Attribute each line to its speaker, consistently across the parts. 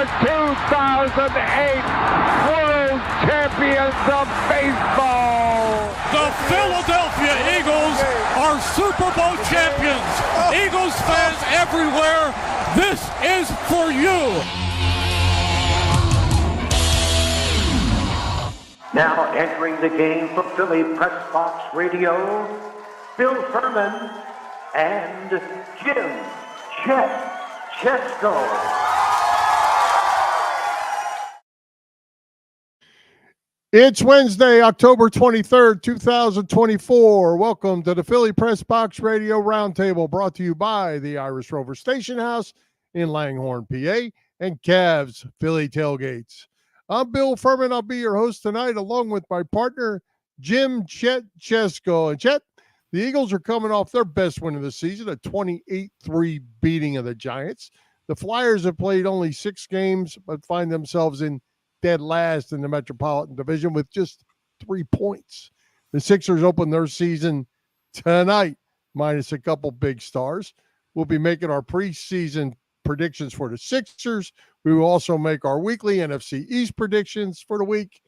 Speaker 1: 2008 World Champions of Baseball.
Speaker 2: The Philadelphia Eagles are Super Bowl champions. Eagles fans everywhere, this is for you.
Speaker 3: Now entering the game for Philly Press Box Radio, Bill Furman and Jim Chet Chesko.
Speaker 4: It's Wednesday, October 23rd, 2024. Welcome to the Philly Press Box Radio Roundtable, brought to you by the Irish Rover Station House in Langhorne, PA, and Cavs Philly Tailgates. I'm Bill Furman. I'll be your host tonight, along with my partner, Jim Chet Chesko. And Chet, the Eagles are coming off their best win of the season, a 28-3 beating of the Giants. The Flyers have played only 6 games, but find themselves in dead last in the Metropolitan Division with just 3 points. The Sixers open their season tonight, minus a couple big stars. We'll be making our preseason predictions for the Sixers. We will also make our weekly NFC East predictions for the week.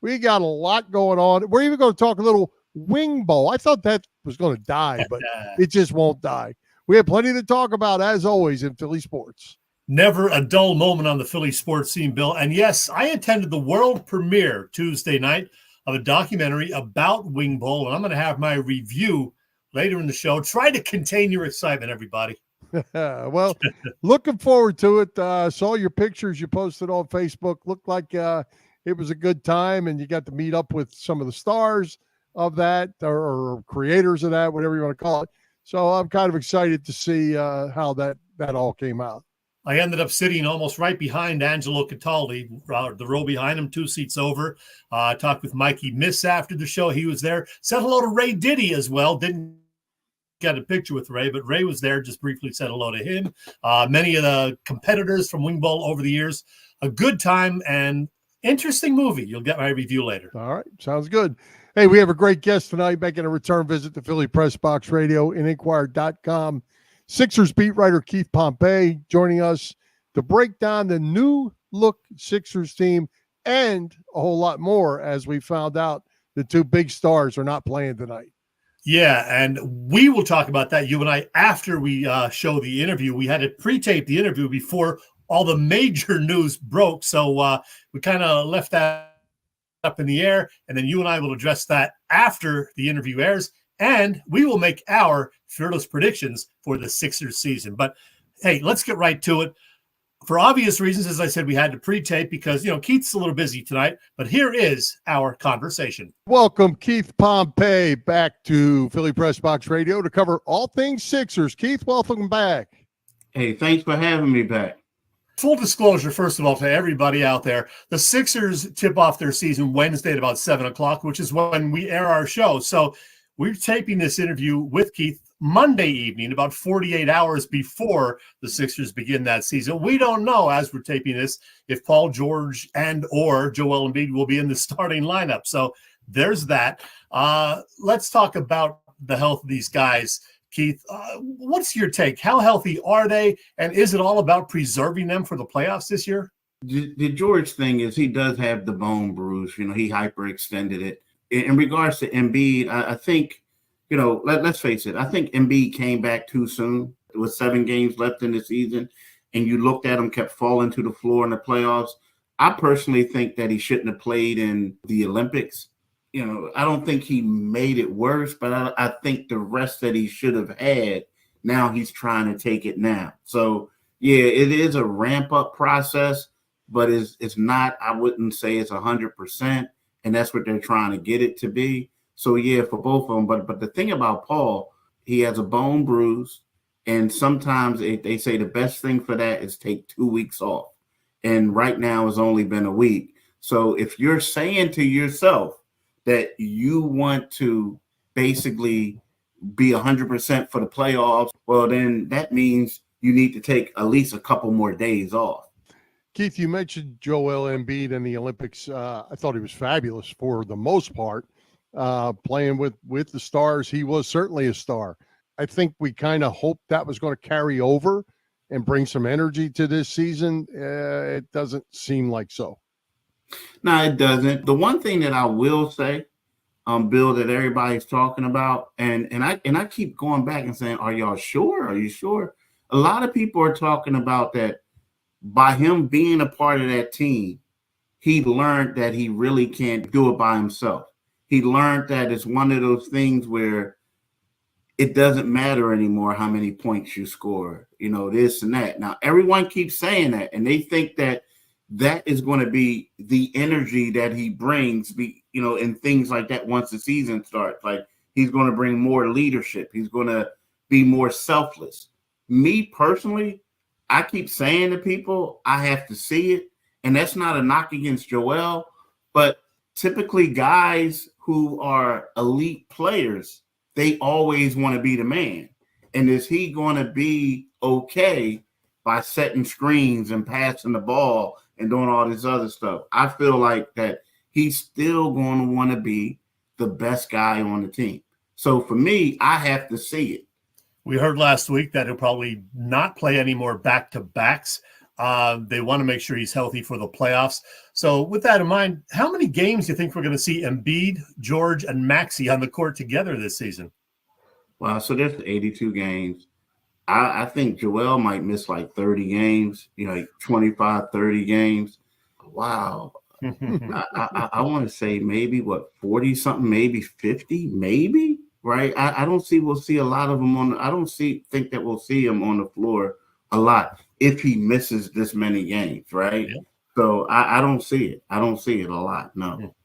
Speaker 4: We got a lot going on. We're even going to talk a little wing bowl. I thought that was going to die, but it just won't die. We have plenty to talk about, as always, in Philly sports.
Speaker 5: Never a dull moment on the Philly sports scene, Bill. And yes, I attended the world premiere Tuesday night of a documentary about Wing Bowl, and I'm going to have my review later in the show. Try to contain your excitement, everybody.
Speaker 4: Well, looking forward to it. Saw your pictures you posted on Facebook. Looked like it was a good time, and you got to meet up with some of the stars of that, or creators of that, whatever you want to call it. So I'm kind of excited to see how that all came out.
Speaker 5: I ended up sitting almost right behind Angelo Cataldi, the row behind him, 2 seats over. Talked with Mikey Miss after the show. He was there. Said hello to Ray Diddy as well. Didn't get a picture with Ray, but Ray was there. Just briefly said hello to him. Many of the competitors from Wing Bowl over the years. A good time and interesting movie. You'll get my review later.
Speaker 4: All right. Sounds good. Hey, we have a great guest tonight making a return visit to Philly Press Box Radio and Inquirer.com. Sixers beat writer KEITH POMPEY joining us to break down the new look Sixers team and a whole lot more, as we found out the 2 big stars are not playing tonight.
Speaker 5: Yeah, and we will talk about that, you and I, after we show the interview. We had to pre-tape the interview before all the major news broke, so we kind of left that up in the air, and then you and I will address that after the interview airs. And we will make our fearless predictions for the Sixers season. But, hey, let's get right to it. For obvious reasons, as I said, we had to pre-tape because, KEITH's a little busy tonight. But here is our conversation.
Speaker 4: Welcome, KEITH POMPEY, back to Philly Press Box Radio to cover all things Sixers. KEITH, welcome back.
Speaker 6: Hey, thanks for having me back.
Speaker 5: Full disclosure, first of all, to everybody out there, the Sixers tip off their season Wednesday at about 7 o'clock, which is when we air our show. So we're taping this interview with KEITH Monday evening, about 48 hours before the Sixers begin that season. We don't know, as we're taping this, if Paul George and or Joel Embiid will be in the starting lineup. So there's that. Let's talk about the health of these guys. KEITH, what's your take? How healthy are they? And is it all about preserving them for the playoffs this year?
Speaker 6: The George thing is he does have the bone bruise. He hyperextended it. In regards to Embiid, I think, let's face it. I think Embiid came back too soon. There was 7 games left in the season, and you looked at him, kept falling to the floor in the playoffs. I personally think that he shouldn't have played in the Olympics. I don't think he made it worse, but I think the rest that he should have had, now he's trying to take it now. So, yeah, it is a ramp-up process, but it's not, I wouldn't say it's 100%. And that's what they're trying to get it to be. So, yeah, for both of them. But the thing about Paul, he has a bone bruise. And sometimes they say the best thing for that is take 2 weeks off. And right now it's only been a week. So if you're saying to yourself that you want to basically be 100% for the playoffs, well, then that means you need to take at least a couple more days off.
Speaker 4: KEITH, you mentioned Joel Embiid in the Olympics. I thought he was fabulous for the most part, playing with the stars. He was certainly a star. I think we kind of hoped that was going to carry over and bring some energy to this season? It doesn't seem like so.
Speaker 6: No, it doesn't. The one thing that I will say, Bill, that everybody's talking about, and I keep going back and saying, are y'all sure? Are you sure? A lot of people are talking about that by him being a part of that team, he learned that he really can't do it by himself. He learned that it's one of those things where it doesn't matter anymore how many points you score, this and that. Now, everyone keeps saying that, and they think that is going to be the energy that he brings, and things like that once the season starts. Like, he's going to bring more leadership. He's going to be more selfless. Me personally, I keep saying to people, I have to see it. And that's not a knock against Joel, but typically guys who are elite players, they always want to be the man. And is he going to be okay by setting screens and passing the ball and doing all this other stuff? I feel like that he's still going to want to be the best guy on the team. So for me, I have to see it.
Speaker 5: We heard last week that he'll probably not play any more back-to-backs. They want to make sure he's healthy for the playoffs. So with that in mind, how many games do you think we're going to see Embiid, George, and Maxey on the court together this season?
Speaker 6: Well, so there's 82 games. I think Joel might miss like 30 games, like 25, 30 games. Wow. I want to say maybe 40-something, maybe 50, maybe, right? I don't see we'll see a lot of them think that we'll see him on the floor a lot if he misses this many games, right? Yeah. So I don't see it. I don't see it a lot, no.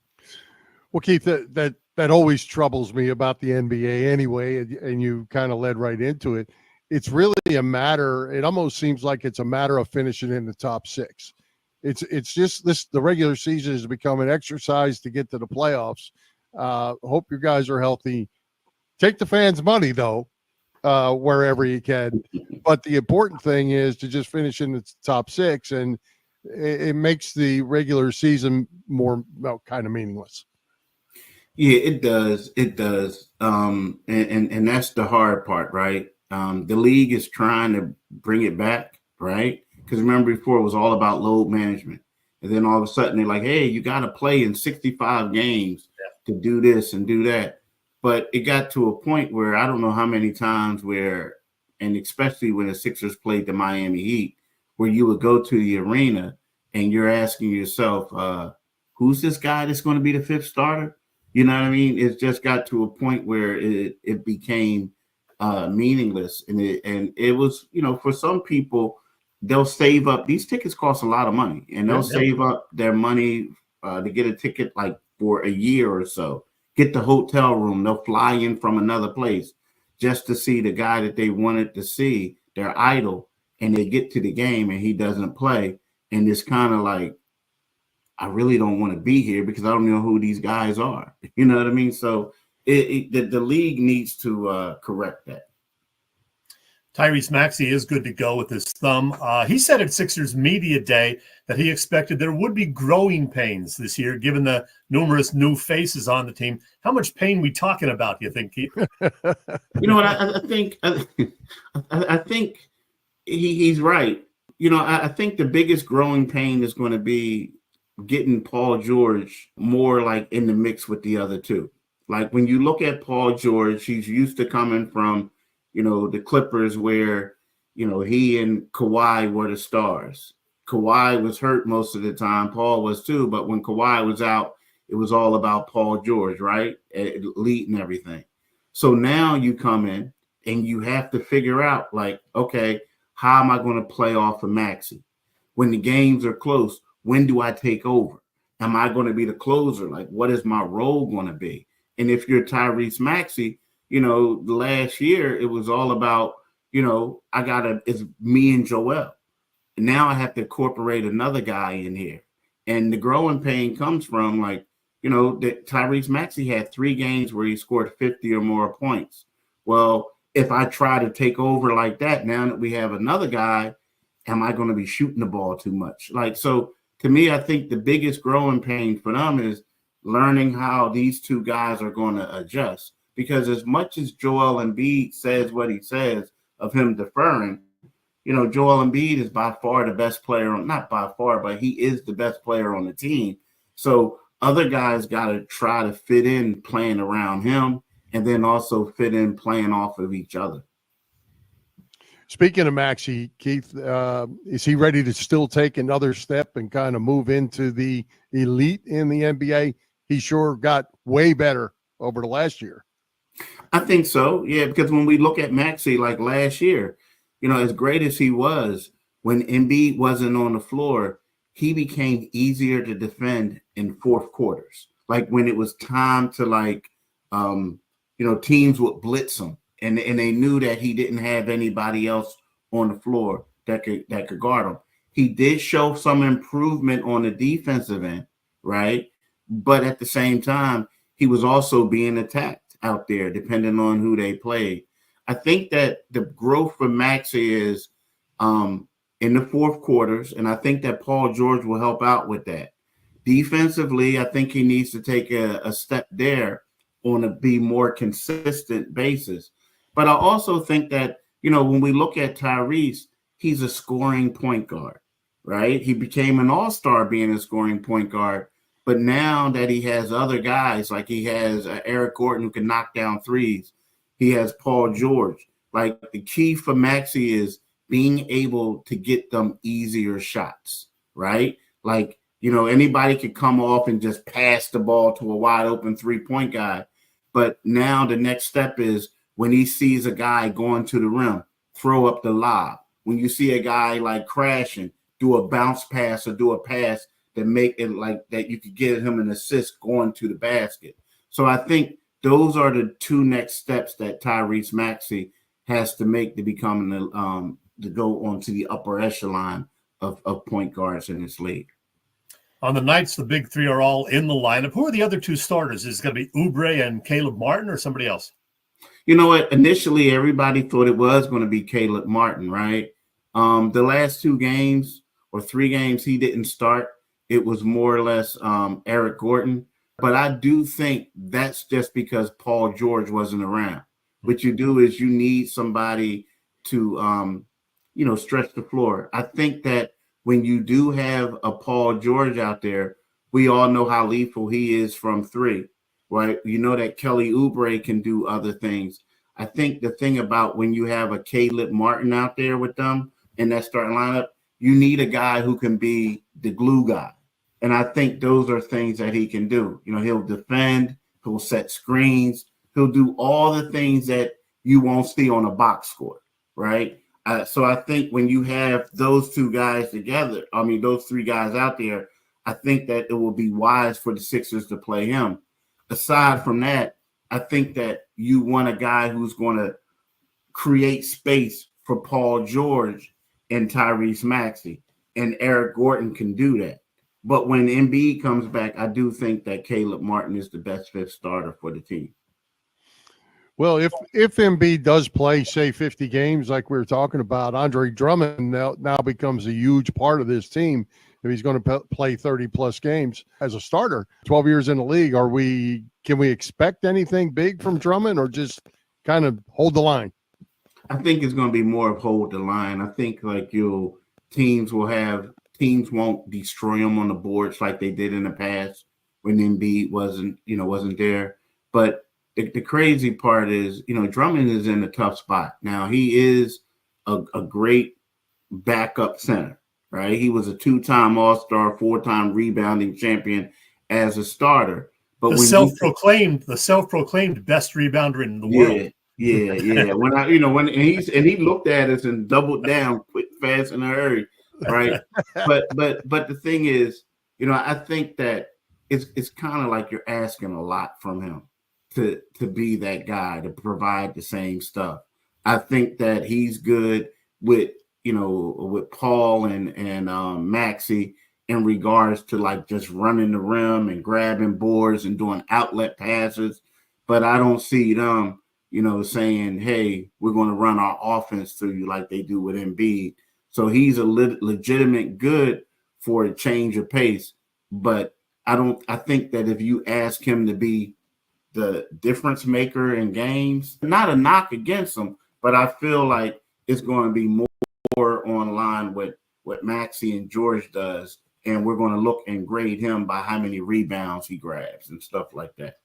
Speaker 4: Well, Keith, that always troubles me about the NBA anyway, and you kind of led right into it. It's really a matter, it almost seems like it's a matter of finishing in the top six. It's just this, the regular season has become an exercise to get to the playoffs. Hope you guys are healthy. Take the fans' money, though, wherever you can. But the important thing is to just finish in the top six, and it makes the regular season more kind of meaningless.
Speaker 6: Yeah, it does. It does. And that's the hard part, right? The league is trying to bring it back, right? Because remember before it was all about load management. And then all of a sudden they're like, hey, you got to play in 65 games to do this and do that. But it got to a point where I don't know how many times where, and especially when the Sixers played the Miami Heat, where you would go to the arena and you're asking yourself, who's this guy that's going to be the fifth starter? You know what I mean? It just got to a point where it became meaningless. And it was, for some people, they'll save up. These tickets cost a lot of money, and they'll save up their money to get a ticket like for a year or so, get the hotel room. They'll fly in from another place just to see the guy that they wanted to see, their idol, and they get to the game and he doesn't play. And it's kind of like, I really don't want to be here because I don't know who these guys are. You know what I mean? So the league needs to correct that.
Speaker 5: Tyrese Maxey is good to go with his thumb. He said at Sixers Media Day that he expected there would be growing pains this year, given the numerous new faces on the team. How much pain we talking about, do you think, Keith?
Speaker 6: You know what? I think he's right. I think the biggest growing pain is going to be getting Paul George more like in the mix with the other two. Like when you look at Paul George, he's used to coming from, the Clippers where, he and Kawhi were the stars. Kawhi was hurt most of the time. Paul was too. But when Kawhi was out, it was all about Paul George, right? Elite and everything. So now you come in and you have to figure out like, okay, how am I going to play off of Maxey? When the games are close, when do I take over? Am I going to be the closer? Like, what is my role going to be? And if you're Tyrese Maxey, the last year, it was all about, it's me and Joel. Now I have to incorporate another guy in here. And the growing pain comes from that Tyrese Maxey had 3 games where he scored 50 or more points. Well, if I try to take over like that, now that we have another guy, am I going to be shooting the ball too much? So to me, I think the biggest growing pain for them is learning how these two guys are going to adjust. Because as much as Joel Embiid says what he says of him deferring, Joel Embiid is by far the best player not by far, but he is the best player on the team. So other guys got to try to fit in playing around him and then also fit in playing off of each other.
Speaker 4: Speaking of Maxey, Keith, is he ready to still take another step and kind of move into the elite in the NBA? He sure got way better over the last year.
Speaker 6: I think so, yeah, because when we look at Maxey, like last year, as great as he was, when Embiid wasn't on the floor, he became easier to defend in fourth quarters. Like when it was time to teams would blitz him. And they knew that he didn't have anybody else on the floor that could guard him. He did show some improvement on the defensive end, right? But at the same time, he was also being attacked out there, depending on who they played. I think that the growth for Maxey is in the fourth quarters, and I think that Paul George will help out with that. Defensively, I think he needs to take a step there on a be more consistent basis. But I also think that, when we look at Tyrese, he's a scoring point guard, right? He became an all-star being a scoring point guard. But now that he has other guys, like he has Eric Gordon who can knock down threes, he has Paul George. Like the key for Maxey is being able to get them easier shots, right? Like, anybody could come off and just pass the ball to a wide open 3-point guy. But now the next step is, when he sees a guy going to the rim, throw up the lob. When you see a guy like crashing, do a bounce pass or do a pass that make it like that you could get him an assist going to the basket. So I think those are the two next steps that Tyrese Maxey has to make to become to go onto the upper echelon of point guards in this league.
Speaker 5: On the nights the big three are all in the lineup, who are the other two starters? Is it going to be Oubre and Caleb Martin or somebody else?
Speaker 6: You know what? Initially, everybody thought it was going to be Caleb Martin, right? The last 2 games or 3 games he didn't start. It was more or less Eric Gordon. But I do think that's just because Paul George wasn't around. What you do is you need somebody to, stretch the floor. I think that when you do have a Paul George out there, we all know how lethal he is from 3. Right? You know that Kelly Oubre can do other things. I think the thing about when you have a Caleb Martin out there with them in that starting lineup, you need a guy who can be the glue guy. And I think those are things that he can do. He'll defend, he'll set screens, he'll do all the things that you won't see on a box score, right? So I think when you have those 2 guys together, those 3 guys out there, I think that it will be wise for the Sixers to play him. Aside from that, I think that you want a guy who's going to create space for Paul George and Tyrese Maxey, and Eric Gordon can do that. But when Embiid comes back, I do think that Caleb Martin is the best 5th starter for the team.
Speaker 4: Well, if Embiid does play, say, 50 games like we were talking about, Andre Drummond now becomes a huge part of this team. If he's going to play 30-plus games as a starter, 12 years in the league, can we expect anything big from Drummond or just kind of hold the line?
Speaker 6: I think it's going to be more of hold the line. I think teams won't destroy them on the boards like they did in the past when Embiid wasn't there. But the crazy part is, Drummond is in a tough spot. Now, he is a great backup center. Right, he was a 2-time All-Star, 4-time rebounding champion as a starter. But
Speaker 5: the self-proclaimed best rebounder in the world.
Speaker 6: Yeah. When he looked at us and doubled down, quick, fast, in a hurry. Right, but the thing is, I think that it's kind of like you're asking a lot from him to be that guy to provide the same stuff. I think that he's good with Paul and Maxey in regards to like just running the rim and grabbing boards and doing outlet passes. But I don't see them, saying, hey, we're going to run our offense through you like they do with Embiid. So he's a legitimate good for a change of pace. But I think that if you ask him to be the difference maker in games, not a knock against him, but I feel like it's going to be more the line what Maxey and George does, and we're going to look and grade him by how many rebounds he grabs and stuff like that.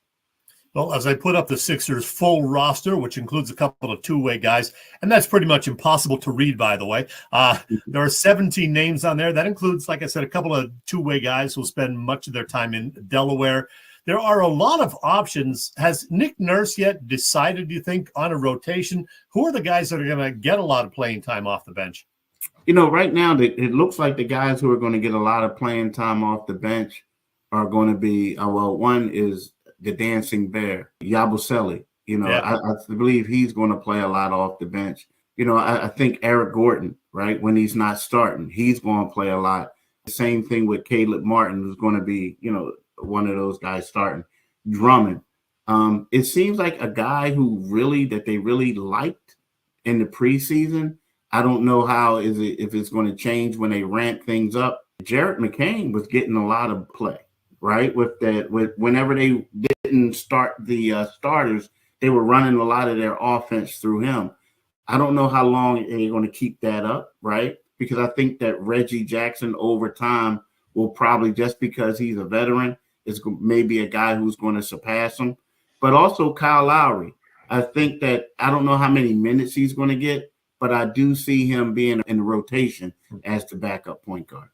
Speaker 5: Well, as I put up the Sixers' full roster, which includes a couple of two-way guys, and that's pretty much impossible to read, by the way. There are 17 names on there. That includes, like I said, a couple of two-way guys who will spend much of their time in Delaware. There are a lot of options. Has Nick Nurse yet decided, do you think, on a rotation? Who are the guys that are going to get a lot of playing time off the bench?
Speaker 6: Right now, it looks like the guys who are going to get a lot of playing time off the bench are going to be, one is the Dancing Bear, Yabusele. I believe he's going to play a lot off the bench. I think Eric Gordon, right, when he's not starting, he's going to play a lot. The same thing with Caleb Martin, who's going to be, one of those guys starting. Drummond. It seems like a guy that they really liked in the preseason. I don't know if it's going to change when they ramp things up. Jarrett McCain was getting a lot of play, right? Whenever they didn't start the starters, they were running a lot of their offense through him. I don't know how long they're going to keep that up, right? Because I think that Reggie Jackson over time will probably, just because he's a veteran, is maybe a guy who's going to surpass him. But also Kyle Lowry. I think that I don't know how many minutes he's going to get, but I do see him being in the rotation as the backup point guard.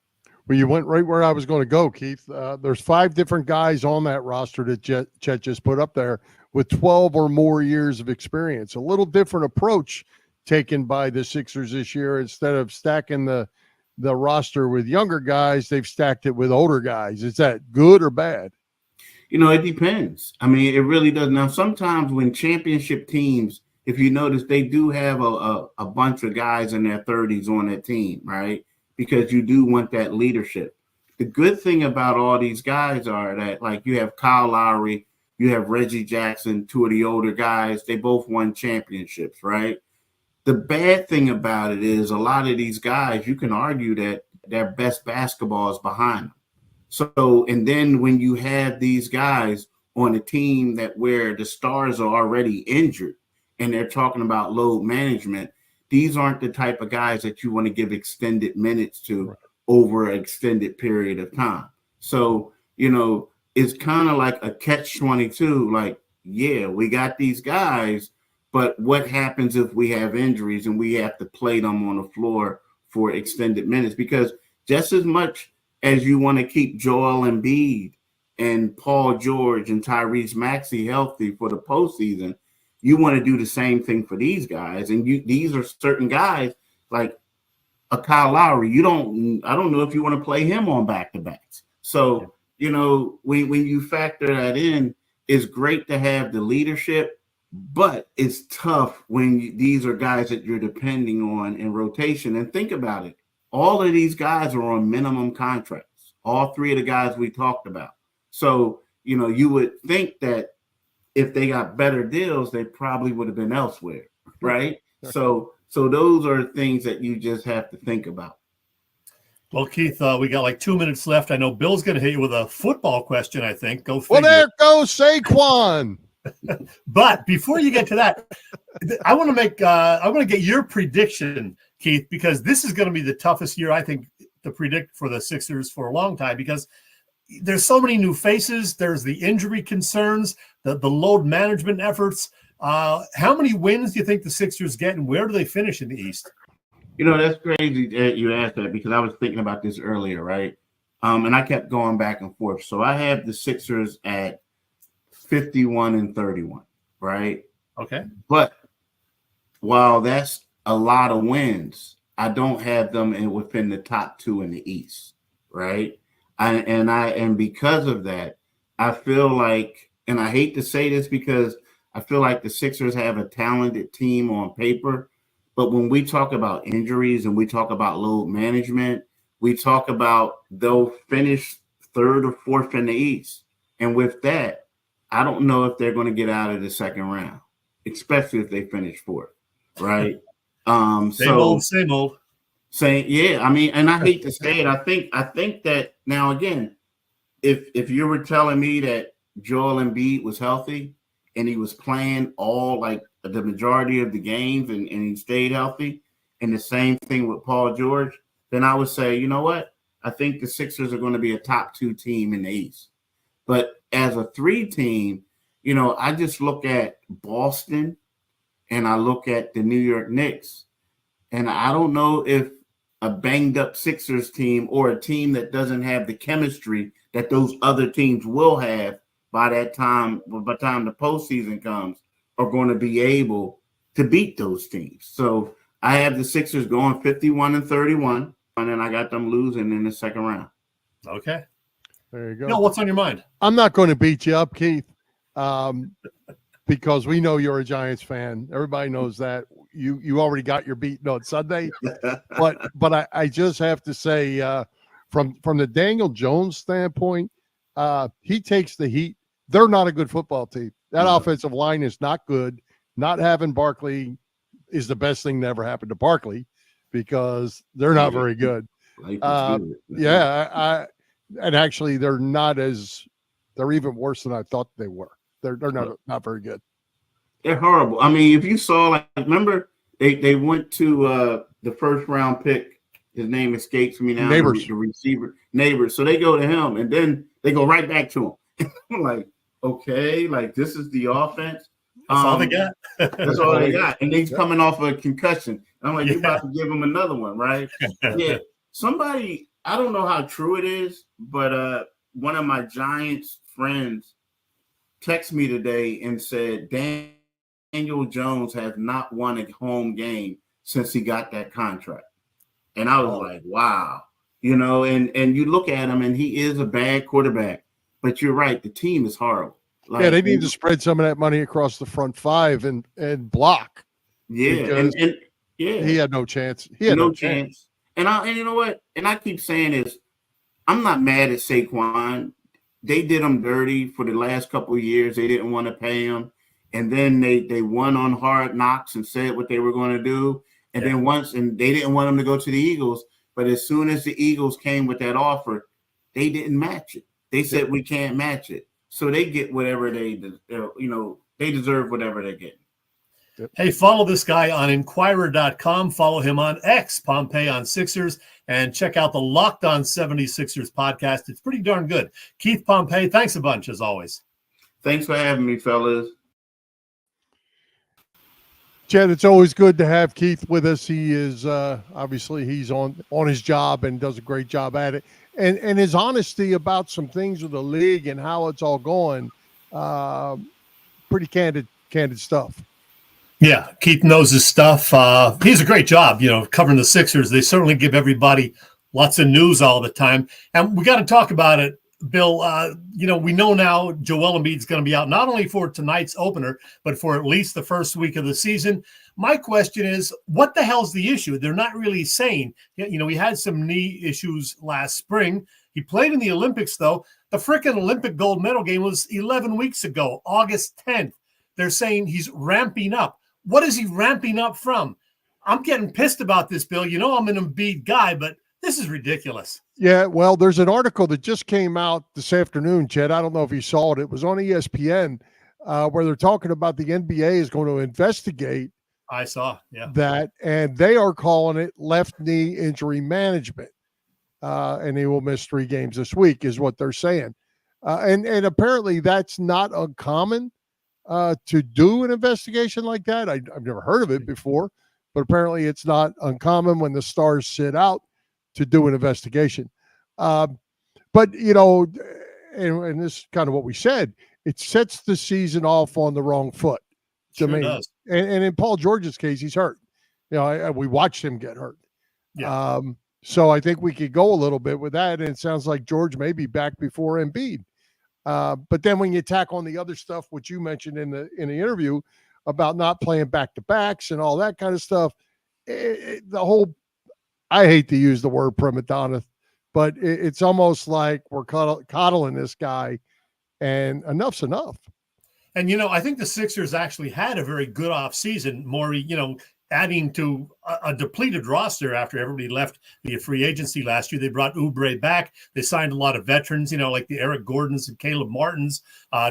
Speaker 4: Well, you went right where I was going to go, Keith. There's 5 different guys on that roster that Chet just put up there with 12 or more years of experience. A little different approach taken by the Sixers this year. Instead of stacking the roster with younger guys, they've stacked it with older guys. Is that good or bad?
Speaker 6: It depends. I mean, it really does. Now, sometimes when championship teams, if you notice, they do have a bunch of guys in their 30s on that team, right? Because you do want that leadership. The good thing about all these guys are that, like, you have Kyle Lowry, you have Reggie Jackson, 2 of the older guys. They both won championships, right? The bad thing about it is a lot of these guys, you can argue that their best basketball is behind them. So, and then when you have these guys on a team where the stars are already injured and they're talking about load management, these aren't the type of guys that you want to give extended minutes to over an extended period of time. So, it's kind of like a catch-22. Like, yeah, we got these guys, but what happens if we have injuries and we have to play them on the floor for extended minutes? Because just as much as you want to keep Joel Embiid and Paul George and Tyrese Maxey healthy for the postseason, you want to do the same thing for these guys. And these are certain guys like a Kyle Lowry. I don't know if you want to play him on back-to-backs. So, when you factor that in, it's great to have the leadership, but it's tough when these are guys that you're depending on in rotation. And think about it. All of these guys are on minimum contracts, all 3 of the guys we talked about. So, you would think that if they got better deals, they probably would have been elsewhere, right? So those are things that you just have to think about.
Speaker 5: Well, Keith, we got like 2 minutes left. I know Bill's going to hit you with a football question, I think. Go figure.
Speaker 4: Well, there goes Saquon.
Speaker 5: But before you get to that, I want to get your prediction, Keith, because this is going to be the toughest year, I think, to predict for the Sixers for a long time, because there's so many new faces. There's the injury concerns, the load management efforts. How many wins do you think the Sixers get, and where do they finish in the East?
Speaker 6: That's crazy that you asked that, because I was thinking about this earlier, right? And I kept going back and forth. So I have the Sixers at 51-31, right?
Speaker 5: Okay.
Speaker 6: But while that's a lot of wins, I don't have them within the top 2 in the East, right? And because of that, I feel like, and I hate to say this because I feel like the Sixers have a talented team on paper, but when we talk about injuries and we talk about load management, we talk about they'll finish 3rd or 4th in the East. And with that, I don't know if they're going to get out of the second round, especially if they finish 4th, right?
Speaker 5: Same old.
Speaker 6: Yeah. I mean, and I hate to say it. I think that now again, if you were telling me that Joel Embiid was healthy and he was playing all like the majority of the games and he stayed healthy, and the same thing with Paul George, then I would say, you know what? I think the Sixers are going to be a top 2 team in the East. But as a 3 team, you know, I just look at Boston and I look at the New York Knicks, and I don't know if a banged up Sixers team or a team that doesn't have the chemistry that those other teams will have by the time the postseason comes are going to be able to beat those teams. So I have the Sixers going 51-31, and then I got them losing in the second round.
Speaker 5: Okay.
Speaker 4: There you go.
Speaker 5: No, what's on your mind?
Speaker 4: I'm not going to beat you up, Keith, because we know you're a Giants fan. Everybody knows that. You already got your beating on Sunday. but I just have to say, from the Daniel Jones standpoint, he takes the heat. They're not a good football team. That offensive line is not good. Not having Barkley is the best thing that ever happened to Barkley, because they're not very good. And actually they're even worse than I thought they were. They're not very good.
Speaker 6: They're horrible. I mean, if you saw, like, remember they went to the first round pick. His name escapes me now.
Speaker 4: Neighbors.
Speaker 6: The receiver. Neighbors. So they go to him, and then they go right back to him. I'm like, okay, like, this is the offense.
Speaker 5: That's all they got.
Speaker 6: That's all they got. And he's coming off a concussion. I'm like, you're about to give him another one, right? Yeah. Somebody, I don't know how true it is, but one of my Giants friends texted me today and said, Daniel Jones has not won a home game since he got that contract. And I was like, wow. You know, and you look at him, and he is a bad quarterback. But you're right, the team is horrible. Like,
Speaker 4: they need to spread some of that money across the front 5 and block.
Speaker 6: Yeah, and
Speaker 4: he had no chance. He
Speaker 6: had
Speaker 4: no
Speaker 6: chance. And you know what? And I keep saying this, I'm not mad at Saquon. They did him dirty for the last couple of years. They didn't want to pay him. And then they won on Hard Knocks and said what they were going to do. And then they didn't want him to go to the Eagles. But as soon as the Eagles came with that offer, they didn't match it. They said, we can't match it. So they get whatever they deserve whatever they get.
Speaker 5: Hey, follow this guy on Inquirer.com. Follow him on X, Pompey on Sixers, and check out the Locked On 76ers podcast. It's pretty darn good. Keith Pompey, thanks a bunch, as always.
Speaker 6: Thanks for having me, fellas.
Speaker 4: Chet, it's always good to have Keith with us. He is obviously he's on his job and does a great job at it. And his honesty about some things with the league and how it's all going, pretty candid stuff.
Speaker 5: Yeah, Keith knows his stuff. He's a great job, covering the Sixers. They certainly give everybody lots of news all the time. And we got to talk about it, Bill. We know now Joel Embiid is going to be out not only for tonight's opener, but for at least the first week of the season. My question is, what the hell's the issue? They're not really saying. He had some knee issues last spring. He played in the Olympics, though. The frickin' Olympic gold medal game was 11 weeks ago, August 10th. They're saying he's ramping up. What is he ramping up from? I'm getting pissed about this, Bill. I'm an Embiid guy, but this is ridiculous.
Speaker 4: Yeah, well, there's an article that just came out this afternoon, Chet. I don't know if you saw it. It was on ESPN where they're talking about the NBA is going to investigate
Speaker 5: I saw,
Speaker 4: that, and they are calling it left knee injury management. And he will miss 3 games this week is what they're saying. And apparently that's not uncommon to do an investigation like that. I've never heard of it before, but apparently it's not uncommon when the stars sit out to do an investigation. But, and this is kind of what we said, it sets the season off on the wrong foot.
Speaker 5: Sure does.
Speaker 4: And in Paul George's case, he's hurt. We watched him get hurt.
Speaker 5: Yeah.
Speaker 4: So I think we could go a little bit with that. And it sounds like George may be back before Embiid. But then when you tack on the other stuff, which you mentioned in the interview about not playing back-to-backs and all that kind of stuff, I hate to use the word prima donna, but it's almost like we're coddling this guy, and enough's enough.
Speaker 5: And, I think the Sixers actually had a very good offseason, Maury, adding to a depleted roster after everybody left the free agency last year. They brought Oubre back. They signed a lot of veterans, like the Eric Gordons and Caleb Martins,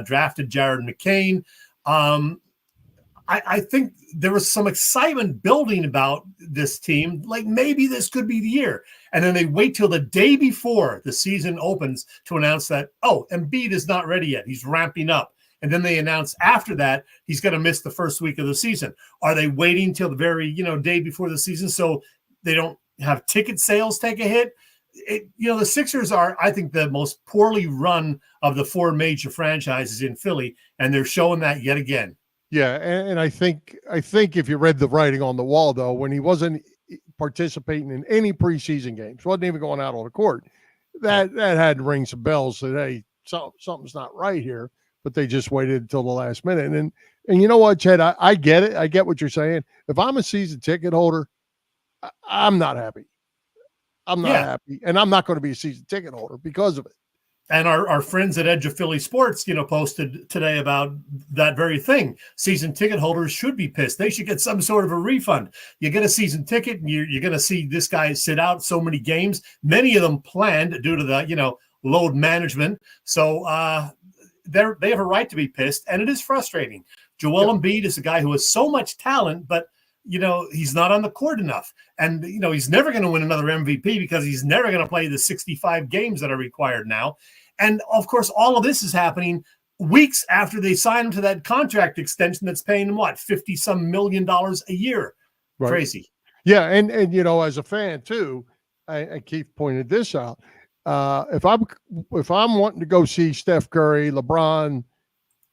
Speaker 5: drafted Jared McCain. I I think there was some excitement building about this team. Like maybe this could be the year. And then they wait till the day before the season opens to announce that, oh, Embiid is not ready yet. He's ramping up. And then they announce after that he's going to miss the first week of the season. Are they waiting till the very, day before the season so they don't have ticket sales take a hit? The Sixers are, I think, the most poorly run of the four major franchises in Philly, and they're showing that yet again.
Speaker 4: Yeah, and I think if you read the writing on the wall, though, when he wasn't participating in any preseason games, wasn't even going out on the court, that had to ring some bells that, hey, something's not right here. But they just waited until the last minute. And you know what, Chet, I get it. I get what you're saying. If I'm a season ticket holder, I'm not happy. I'm not happy. And I'm not going to be a season ticket holder because of it.
Speaker 5: And our friends at Edge of Philly Sports, posted today about that very thing. Season ticket holders should be pissed. They should get some sort of a refund. You get a season ticket, and you're going to see this guy sit out so many games. Many of them planned due to the load management. So they have a right to be pissed, and it is frustrating. Joel Embiid is a guy who has so much talent, but he's not on the court enough. And, he's never going to win another MVP because he's never going to play the 65 games that are required now. And, of course, all of this is happening weeks after they sign him to that contract extension that's paying him, $50-some million a year. Right. Crazy.
Speaker 4: Yeah, and as a fan, too, I Keith pointed this out. If I'm wanting to go see Steph Curry, LeBron,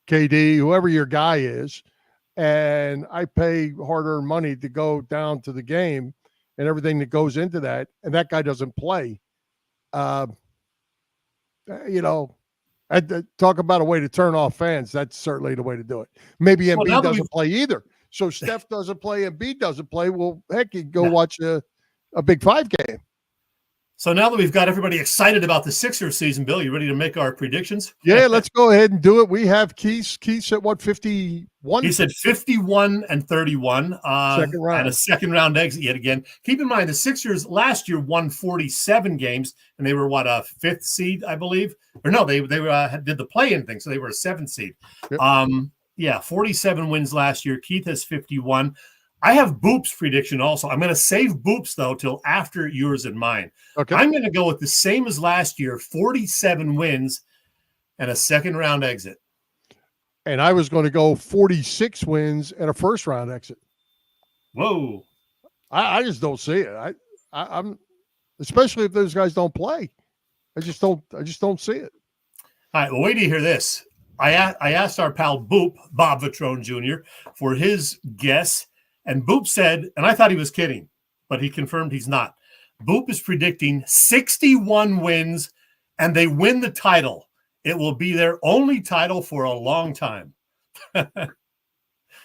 Speaker 4: KD, whoever your guy is, and I pay hard-earned money to go down to the game and everything that goes into that, and that guy doesn't play, I'd talk about a way to turn off fans. That's certainly the way to do it. Maybe Embiid doesn't play either. So Steph doesn't play, Embiid doesn't play. Well, heck, you go watch a Big Five game.
Speaker 5: So now that we've got everybody excited about the Sixers season, Bill, you ready to make our predictions?
Speaker 4: Yeah, let's go ahead and do it. We have Keith at what, 51?
Speaker 5: He said 51 and 31.
Speaker 4: Second round.
Speaker 5: And a second round exit yet again. Keep in mind, the Sixers last year won 47 games, and they were, a fifth seed, I believe? Or no, they did the play-in thing, so they were a seventh seed. Yep. 47 wins last year. Keith has 51. I have Boop's prediction also. I'm going to save Boop's, though, till after yours and mine. Okay. I'm going to go with the same as last year, 47 wins and a second-round exit.
Speaker 4: And I was going to go 46 wins and a first-round exit.
Speaker 5: Whoa.
Speaker 4: I just don't see it. I'm especially if those guys don't play. I just don't see it.
Speaker 5: All right, well, wait till you hear this. I asked our pal Boop, Bob Vitrone Jr., for his guess. And Boop said, and I thought he was kidding, but he confirmed he's not. Boop is predicting 61 wins, and they win the title. It will be their only title for a long time.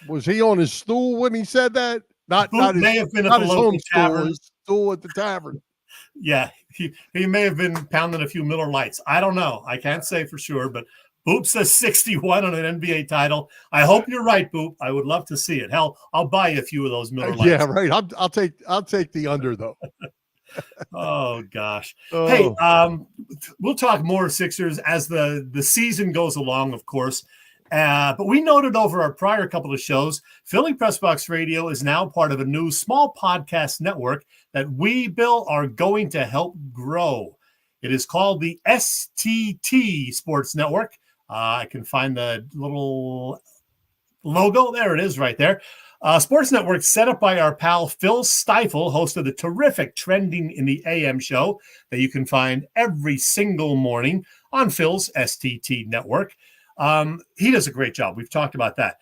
Speaker 4: Was he on his stool when he said that?
Speaker 5: Boop may have been at the local tavern.
Speaker 4: His stool at the tavern.
Speaker 5: Yeah, he may have been pounding a few Miller Lights. I don't know. I can't say for sure, but Boop says 61 on an NBA title. I hope you're right, Boop. I would love to see it. Hell, I'll buy a few of those Miller Lights.
Speaker 4: Yeah, right. I'll take the under, though.
Speaker 5: Oh gosh. Oh. Hey, we'll talk more Sixers as the season goes along, of course. But we noted over our prior couple of shows, Philly Press Box Radio is now part of a new small podcast network that we, Bill, are going to help grow. It is called the STT Sports Network. I can find the little logo. There it is right there. Sports Network set up by our pal Phil Stifle, host of the terrific Trending in the AM show that you can find every single morning on Phil's STT Network. He does a great job. We've talked about that.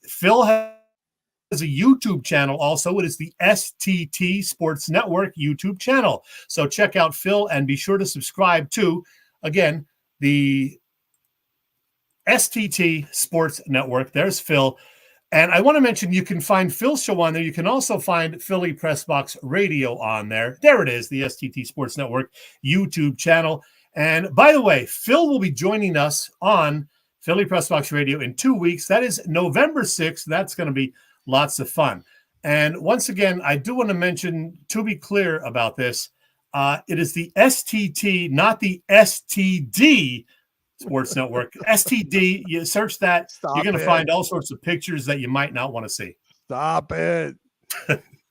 Speaker 5: Phil has a YouTube channel also. It is the STT Sports Network YouTube channel. So check out Phil and be sure to subscribe to, again, the STT Sports Network. There's Phil. And I want to mention you can find Phil's show on there. You can also find Philly Press Box Radio on there. There it is, the STT Sports Network YouTube channel. And by the way, Phil will be joining us on Philly Press Box Radio in 2 weeks. That is November 6th. That's going to be lots of fun. And once again, I do want to mention, to be clear about this, it is the STT, not the STD Sports Network. STD, you search that, you're going to find all sorts of pictures that you might not want to see.
Speaker 4: Stop it.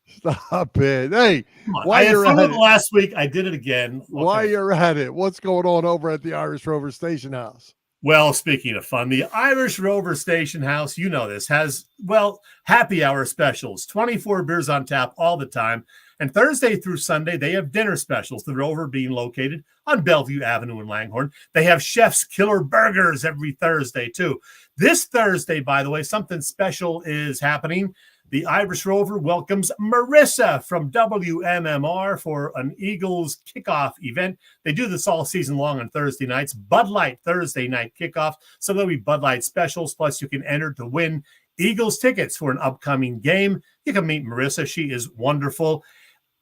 Speaker 4: Stop it. Hey,
Speaker 5: I had fun with it last week. I did it again.
Speaker 4: While you're at it, what's going on over at the Irish Rover Station House?
Speaker 5: Well, speaking of fun, the Irish Rover Station House, you know this, has, happy hour specials, 24 beers on tap all the time. And Thursday through Sunday, they have dinner specials, the Rover being located on Bellevue Avenue in Langhorne. They have Chef's Killer Burgers every Thursday, too. This Thursday, by the way, something special is happening. The Irish Rover welcomes Marissa from WMMR for an Eagles kickoff event. They do this all season long on Thursday nights. Bud Light Thursday night kickoff. So there'll be Bud Light specials. Plus, you can enter to win Eagles tickets for an upcoming game. You can meet Marissa. She is wonderful.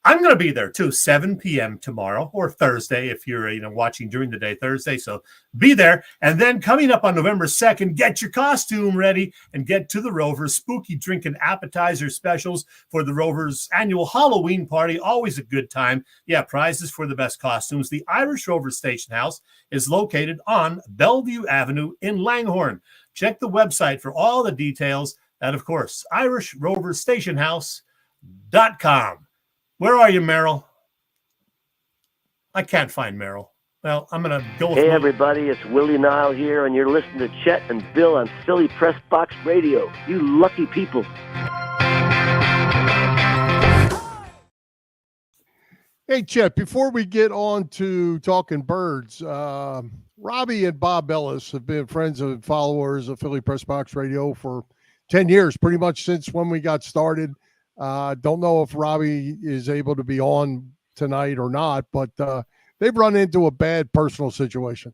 Speaker 5: I'm going to be there too, 7 p.m. tomorrow or Thursday if you're watching during the day Thursday. So be there. And then coming up on November 2nd, get your costume ready and get to the Rover's spooky drink and appetizer specials for the Rover's annual Halloween party. Always a good time. Yeah, prizes for the best costumes. The Irish Rover Station House is located on Bellevue Avenue in Langhorne. Check the website for all the details. And of course, IrishRoverStationHouse.com. Where are you, Merrill? I can't find Merrill. Well, I'm going to go with
Speaker 7: Hey, everybody, it's Willie Nile here, and you're listening to Chet and Bill on Philly Press Box Radio. You lucky people.
Speaker 4: Hey, Chet, before we get on to talking birds, Robbie and Bob Ellis have been friends and followers of Philly Press Box Radio for 10 years, pretty much since when we got started. Don't know if Robbie is able to be on tonight or not, but they've run into a bad personal situation.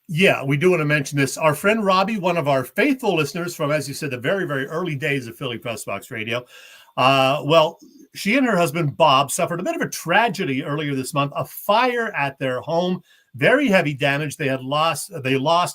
Speaker 5: Yeah, we do want to mention this. Our friend Robbie, one of our faithful listeners from, as you said, the very, very early days of Philly Press Box Radio. She and her husband, Bob, suffered a bit of a tragedy earlier this month, a fire at their home. Very heavy damage. They lost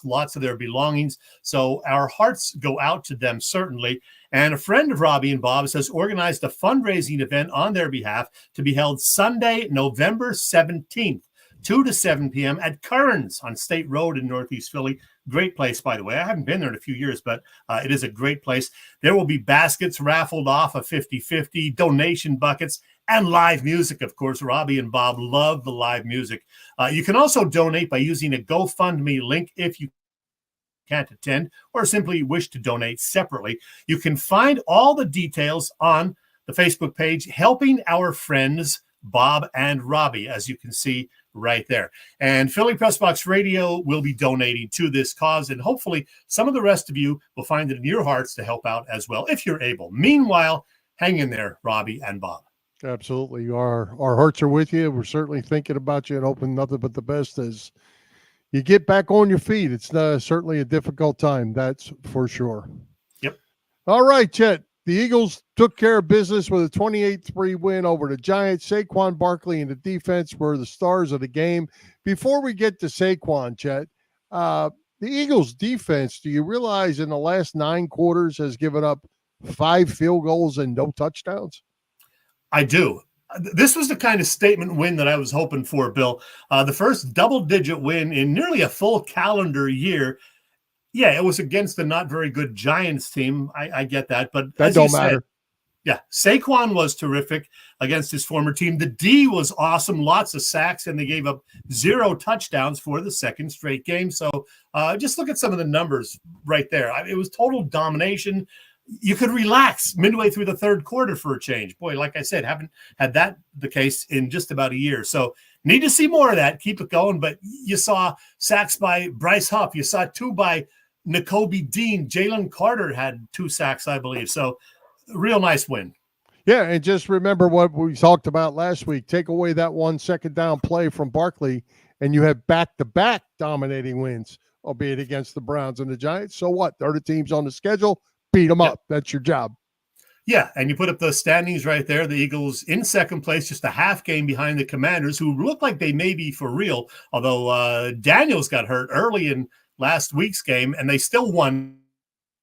Speaker 5: lots of their belongings. So our hearts go out to them, certainly. And a friend of Robbie and Bob's has organized a fundraising event on their behalf to be held Sunday, November 17th, 2 to 7 p.m. at Curran's on State Road in Northeast Philly. Great place, by the way. I haven't been there in a few years, but it is a great place. There will be baskets raffled off, a 50-50, donation buckets, and live music, of course. Robbie and Bob love the live music. You can also donate by using a GoFundMe link if you can't attend or simply wish to donate separately. You can find all the details on the Facebook page, Helping Our Friends Bob and Robbie, as you can see right there. And Philly Press Box Radio will be donating to this cause, and hopefully some of the rest of you will find it in your hearts to help out as well, if you're able. Meanwhile, hang in there, Robbie and Bob.
Speaker 4: Absolutely. Our hearts are with you. We're certainly thinking about you and hoping nothing but the best as you get back on your feet. It's certainly a difficult time, that's for sure.
Speaker 5: Yep.
Speaker 4: All right, Chet. The Eagles took care of business with a 28-3 win over the Giants. Saquon Barkley and the defense were the stars of the game. Before we get to Saquon, Chet, the Eagles defense, do you realize in the last 9 quarters has given up 5 field goals and no touchdowns?
Speaker 5: I do. This was the kind of statement win that I was hoping for, Bill. The first double-digit win in nearly a full calendar year. Yeah, it was against a not very good Giants team. I get that, but
Speaker 4: that don't matter.
Speaker 5: Yeah, Saquon was terrific against his former team. The D was awesome, lots of sacks, and they gave up 0 touchdowns for the second straight game. So just look at some of the numbers right there. It was total domination. You could relax midway through the third quarter for a change. Boy, like I said, haven't had that the case in just about a year. So need to see more of that. Keep it going. But you saw sacks by Bryce Huff. You saw 2 by Nakobe Dean. Jalen Carter had 2 sacks, I believe. So real nice win.
Speaker 4: Yeah, and just remember what we talked about last week. Take away that 1 second down play from Barkley, and you have back-to-back dominating wins, albeit against the Browns and the Giants. So what? They're the teams on the schedule. Beat them up. That's your job.
Speaker 5: Yeah, and you put up the standings right there. The Eagles in second place, just a half game behind the Commanders, who look like they may be for real, although Daniels got hurt early in last week's game, and they still won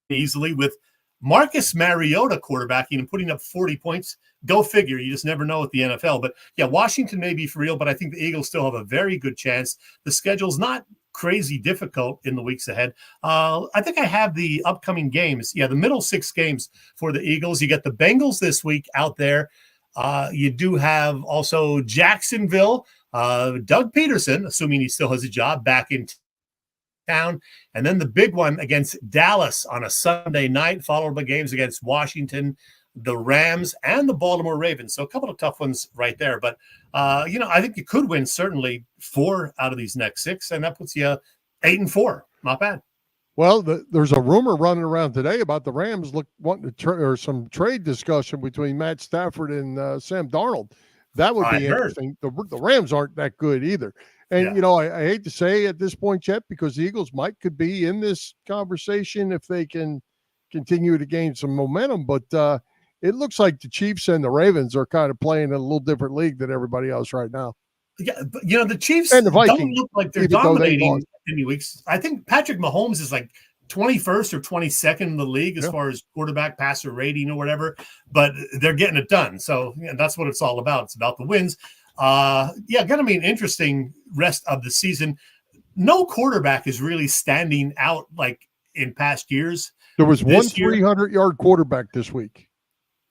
Speaker 5: easily with Marcus Mariota quarterbacking and putting up 40 points. Go figure. You just never know with the NFL. But, yeah, Washington may be for real, but I think the Eagles still have a very good chance. The schedule's not crazy difficult in the weeks ahead. I think I have the upcoming games. Yeah, the middle 6 games for the Eagles. You get the Bengals this week out there. You do have also Jacksonville, Doug Peterson, assuming he still has a job, back in town. And then the big one against Dallas on a Sunday night, followed by games against Washington, the Rams, and the Baltimore Ravens. So a couple of tough ones right there. But, I think you could win certainly 4 out of these next 6, and that puts you 8-4. Not bad.
Speaker 4: Well, there's a rumor running around today about the Rams wanting to or some trade discussion between Matt Stafford and Sam Darnold. That would be interesting. The Rams aren't that good either. And, I hate to say at this point, Chet, because the Eagles could be in this conversation if they can continue to gain some momentum. But it looks like the Chiefs and the Ravens are kind of playing in a little different league than everybody else right now.
Speaker 5: Yeah, but, the Chiefs
Speaker 4: and the Vikings,
Speaker 5: don't look like they're dominating any weeks. I think Patrick Mahomes is like 21st or 22nd in the league as far as quarterback passer rating or whatever, but they're getting it done. So that's what it's all about. It's about the wins. Going to be an interesting rest of the season. No quarterback is really standing out like in past years.
Speaker 4: There was one 300-yard quarterback this week.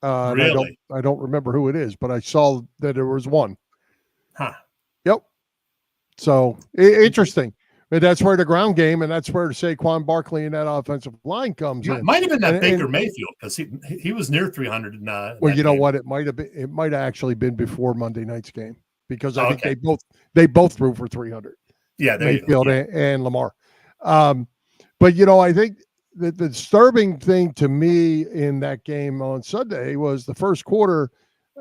Speaker 5: Really?
Speaker 4: I don't remember who it is, but I saw that there was one.
Speaker 5: Huh.
Speaker 4: Yep. So interesting. But that's where the ground game and that's where Saquon Barkley and that offensive line comes in.
Speaker 5: It might have been that Baker Mayfield because he was near 300.
Speaker 4: Well, you know what? It might have actually been before Monday night's game because I think they both threw for 300.
Speaker 5: Yeah,
Speaker 4: Mayfield and Lamar. But I think the disturbing thing to me in that game on Sunday was the first quarter,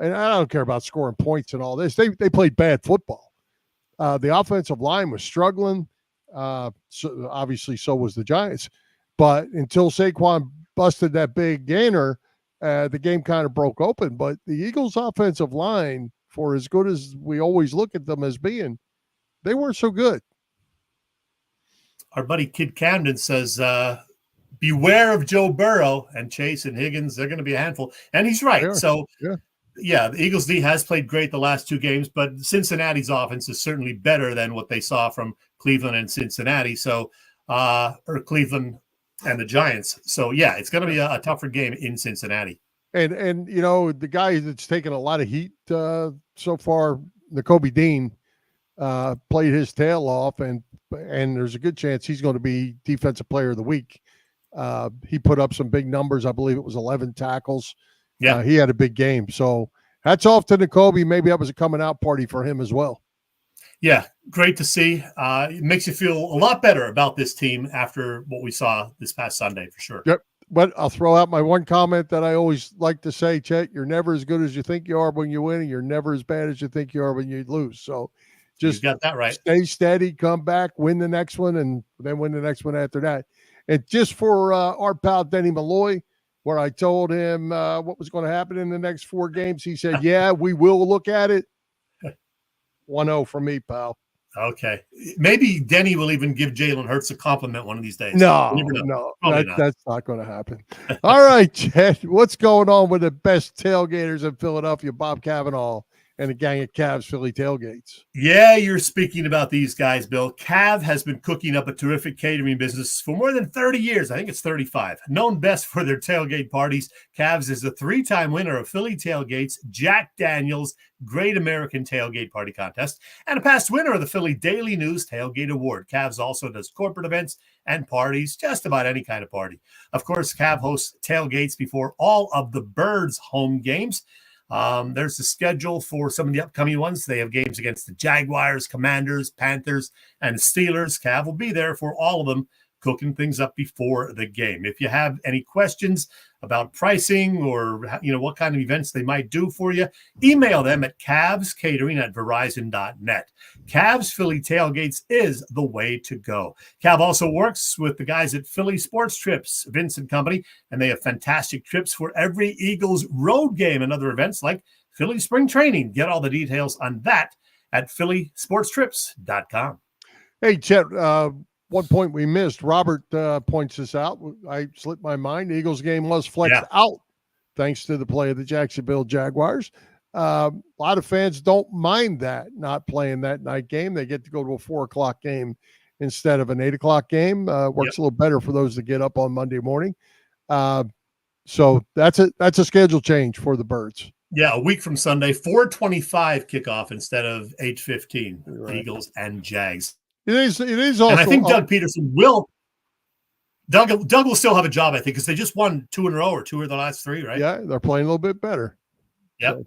Speaker 4: and I don't care about scoring points and all this. They played bad football. The offensive line was struggling. So obviously, so was the Giants. But until Saquon busted that big gainer, the game kind of broke open. But the Eagles' offensive line, for as good as we always look at them as being, they weren't so good.
Speaker 5: Our buddy Kid Camden says, beware of Joe Burrow and Chase and Higgins. They're going to be a handful. And he's right. So, the Eagles D has played great the last 2 games, but Cincinnati's offense is certainly better than what they saw from Cleveland and Cincinnati. So, or Cleveland and the Giants. So, it's going to be a tougher game in Cincinnati.
Speaker 4: And the guy that's taken a lot of heat so far, Nakobe Dean, played his tail off, and there's a good chance he's going to be Defensive Player of the Week. He put up some big numbers. I believe it was 11 tackles. Yeah, he had a big game. So hats off to Nakobe. Maybe that was a coming out party for him as well.
Speaker 5: Yeah, great to see. It makes you feel a lot better about this team after what we saw this past Sunday, for sure.
Speaker 4: Yep. But I'll throw out my one comment that I always like to say, Chet, you're never as good as you think you are when you win, and you're never as bad as you think you are when you lose. So just
Speaker 5: got that right.
Speaker 4: Stay steady, come back, win the next one, and then win the next one after that. And just for our pal Denny Malloy, where I told him what was going to happen in the next 4 games, he said, yeah, we will look at it. 1-0 from me, pal.
Speaker 5: Okay. Maybe Denny will even give Jalen Hurts a compliment one of these days.
Speaker 4: No, that's not going to happen. All right, Chet, what's going on with the best tailgaters in Philadelphia, Bob Cavanaugh and a gang of Cavs Philly tailgates?
Speaker 5: Yeah, you're speaking about these guys, Bill. Cav has been cooking up a terrific catering business for more than 30 years. I think it's 35. Known best for their tailgate parties, Cavs is a 3-time winner of Philly Tailgates, Jack Daniels Great American Tailgate Party Contest, and a past winner of the Philly Daily News Tailgate Award. Cavs also does corporate events and parties, just about any kind of party. Of course, Cav hosts tailgates before all of the Birds home games. There's the schedule for some of the upcoming ones. They have games against the Jaguars, Commanders, Panthers, and Steelers. Cav will be there for all of them, cooking things up before the game. If you have any questions about pricing or what kind of events they might do for you, email them at cavscatering@verizon.net. Cavs Philly Tailgates is the way to go. Cav also works with the guys at Philly Sports Trips, Vince and Company, and they have fantastic trips for every Eagles road game and other events like Philly Spring Training. Get all the details on that at phillysportstrips.com.
Speaker 4: Hey, Chet, one point we missed. Robert points this out. I slipped my mind. The Eagles game was flexed out thanks to the play of the Jacksonville Jaguars. A lot of fans don't mind that, not playing that night game. They get to go to a 4:00 game instead of an 8 o'clock game. Works a little better for those that get up on Monday morning. So that's a schedule change for the Birds.
Speaker 5: Yeah, a week from Sunday, 4:25 kickoff instead of 8:15.
Speaker 4: Right.
Speaker 5: Eagles and Jags.
Speaker 4: It is also,
Speaker 5: and I think Doug Peterson will. Doug will still have a job, I think, because they just won 2 in a row or 2 of the last 3, right?
Speaker 4: Yeah, they're playing a little bit better.
Speaker 5: Yep.
Speaker 4: So,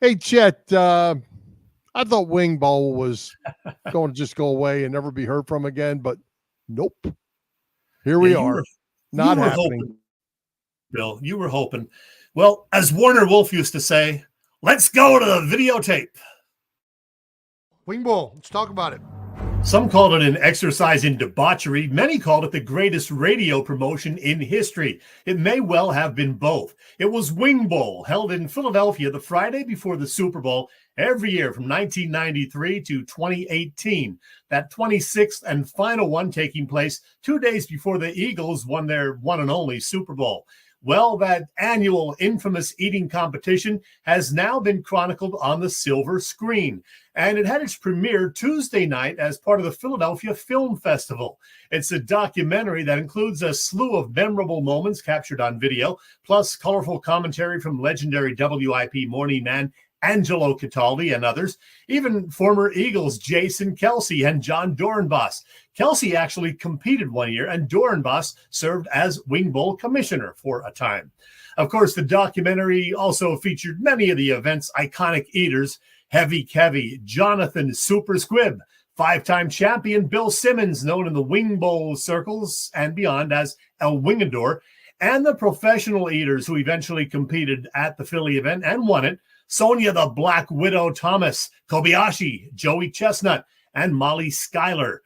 Speaker 4: hey, Chet, I thought wing bowl was going to just go away and never be heard from again, but nope. Here we are. Not happening.
Speaker 5: Hoping, Bill, you were hoping. Well, as Warner Wolf used to say, let's go to the videotape.
Speaker 4: Wing bowl. Let's talk about it.
Speaker 5: Some called it an exercise in debauchery. Many called it the greatest radio promotion in history. It may well have been both. It was Wing Bowl, held in Philadelphia the Friday before the Super Bowl every year from 1993 to 2018. That 26th and final one taking place 2 days before the Eagles won their one and only Super Bowl. Well, that annual infamous eating competition has now been chronicled on the silver screen, and it had its premiere Tuesday night as part of the Philadelphia Film Festival. It's a documentary that includes a slew of memorable moments captured on video, plus colorful commentary from legendary WIP morning man Angelo Cataldi and others, even former Eagles Jason Kelce and John Dorenbos. Kelce actually competed one year, and Dorenbos served as Wing Bowl commissioner for a time. Of course, the documentary also featured many of the event's iconic eaters: Heavy Kevy, Jonathan Super Squibb, 5-time champion Bill Simmons, known in the Wing Bowl circles and beyond as El Wingador, and the professional eaters who eventually competed at the Philly event and won it: Sonia the Black Widow Thomas, Kobayashi, Joey Chestnut, and Molly Schuyler.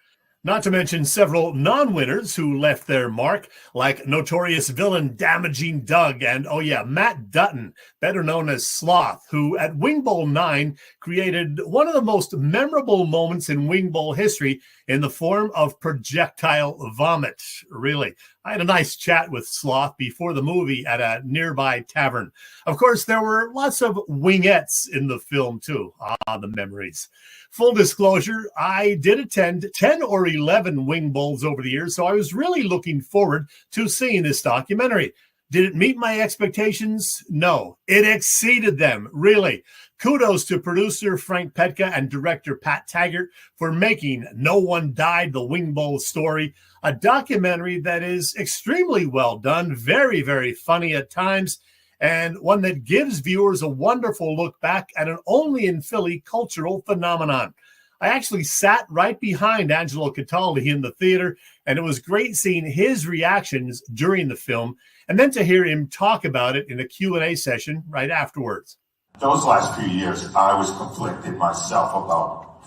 Speaker 5: Not to mention several non-winners who left their mark, like notorious villain Damaging Doug and, Matt Dutton, better known as Sloth, who at Wing Bowl 9 created one of the most memorable moments in Wing Bowl history in the form of projectile vomit. Really. I had a nice chat with Sloth before the movie at a nearby tavern. Of course, there were lots of wingettes in the film, too. The memories. Full disclosure, I did attend 10 or 11 Wing Bowls over the years, so I was really looking forward to seeing this documentary. Did it meet my expectations? No, it exceeded them, really. Kudos to producer Frank Petka and director Pat Taggart for making No One Died, the Wing Bowl story, a documentary that is extremely well done, very, very funny at times, and one that gives viewers a wonderful look back at an only in Philly cultural phenomenon. I actually sat right behind Angelo Cataldi in the theater, and it was great seeing his reactions during the film, and then to hear him talk about it in a Q&A session right afterwards.
Speaker 8: Those last few years, I was conflicted myself about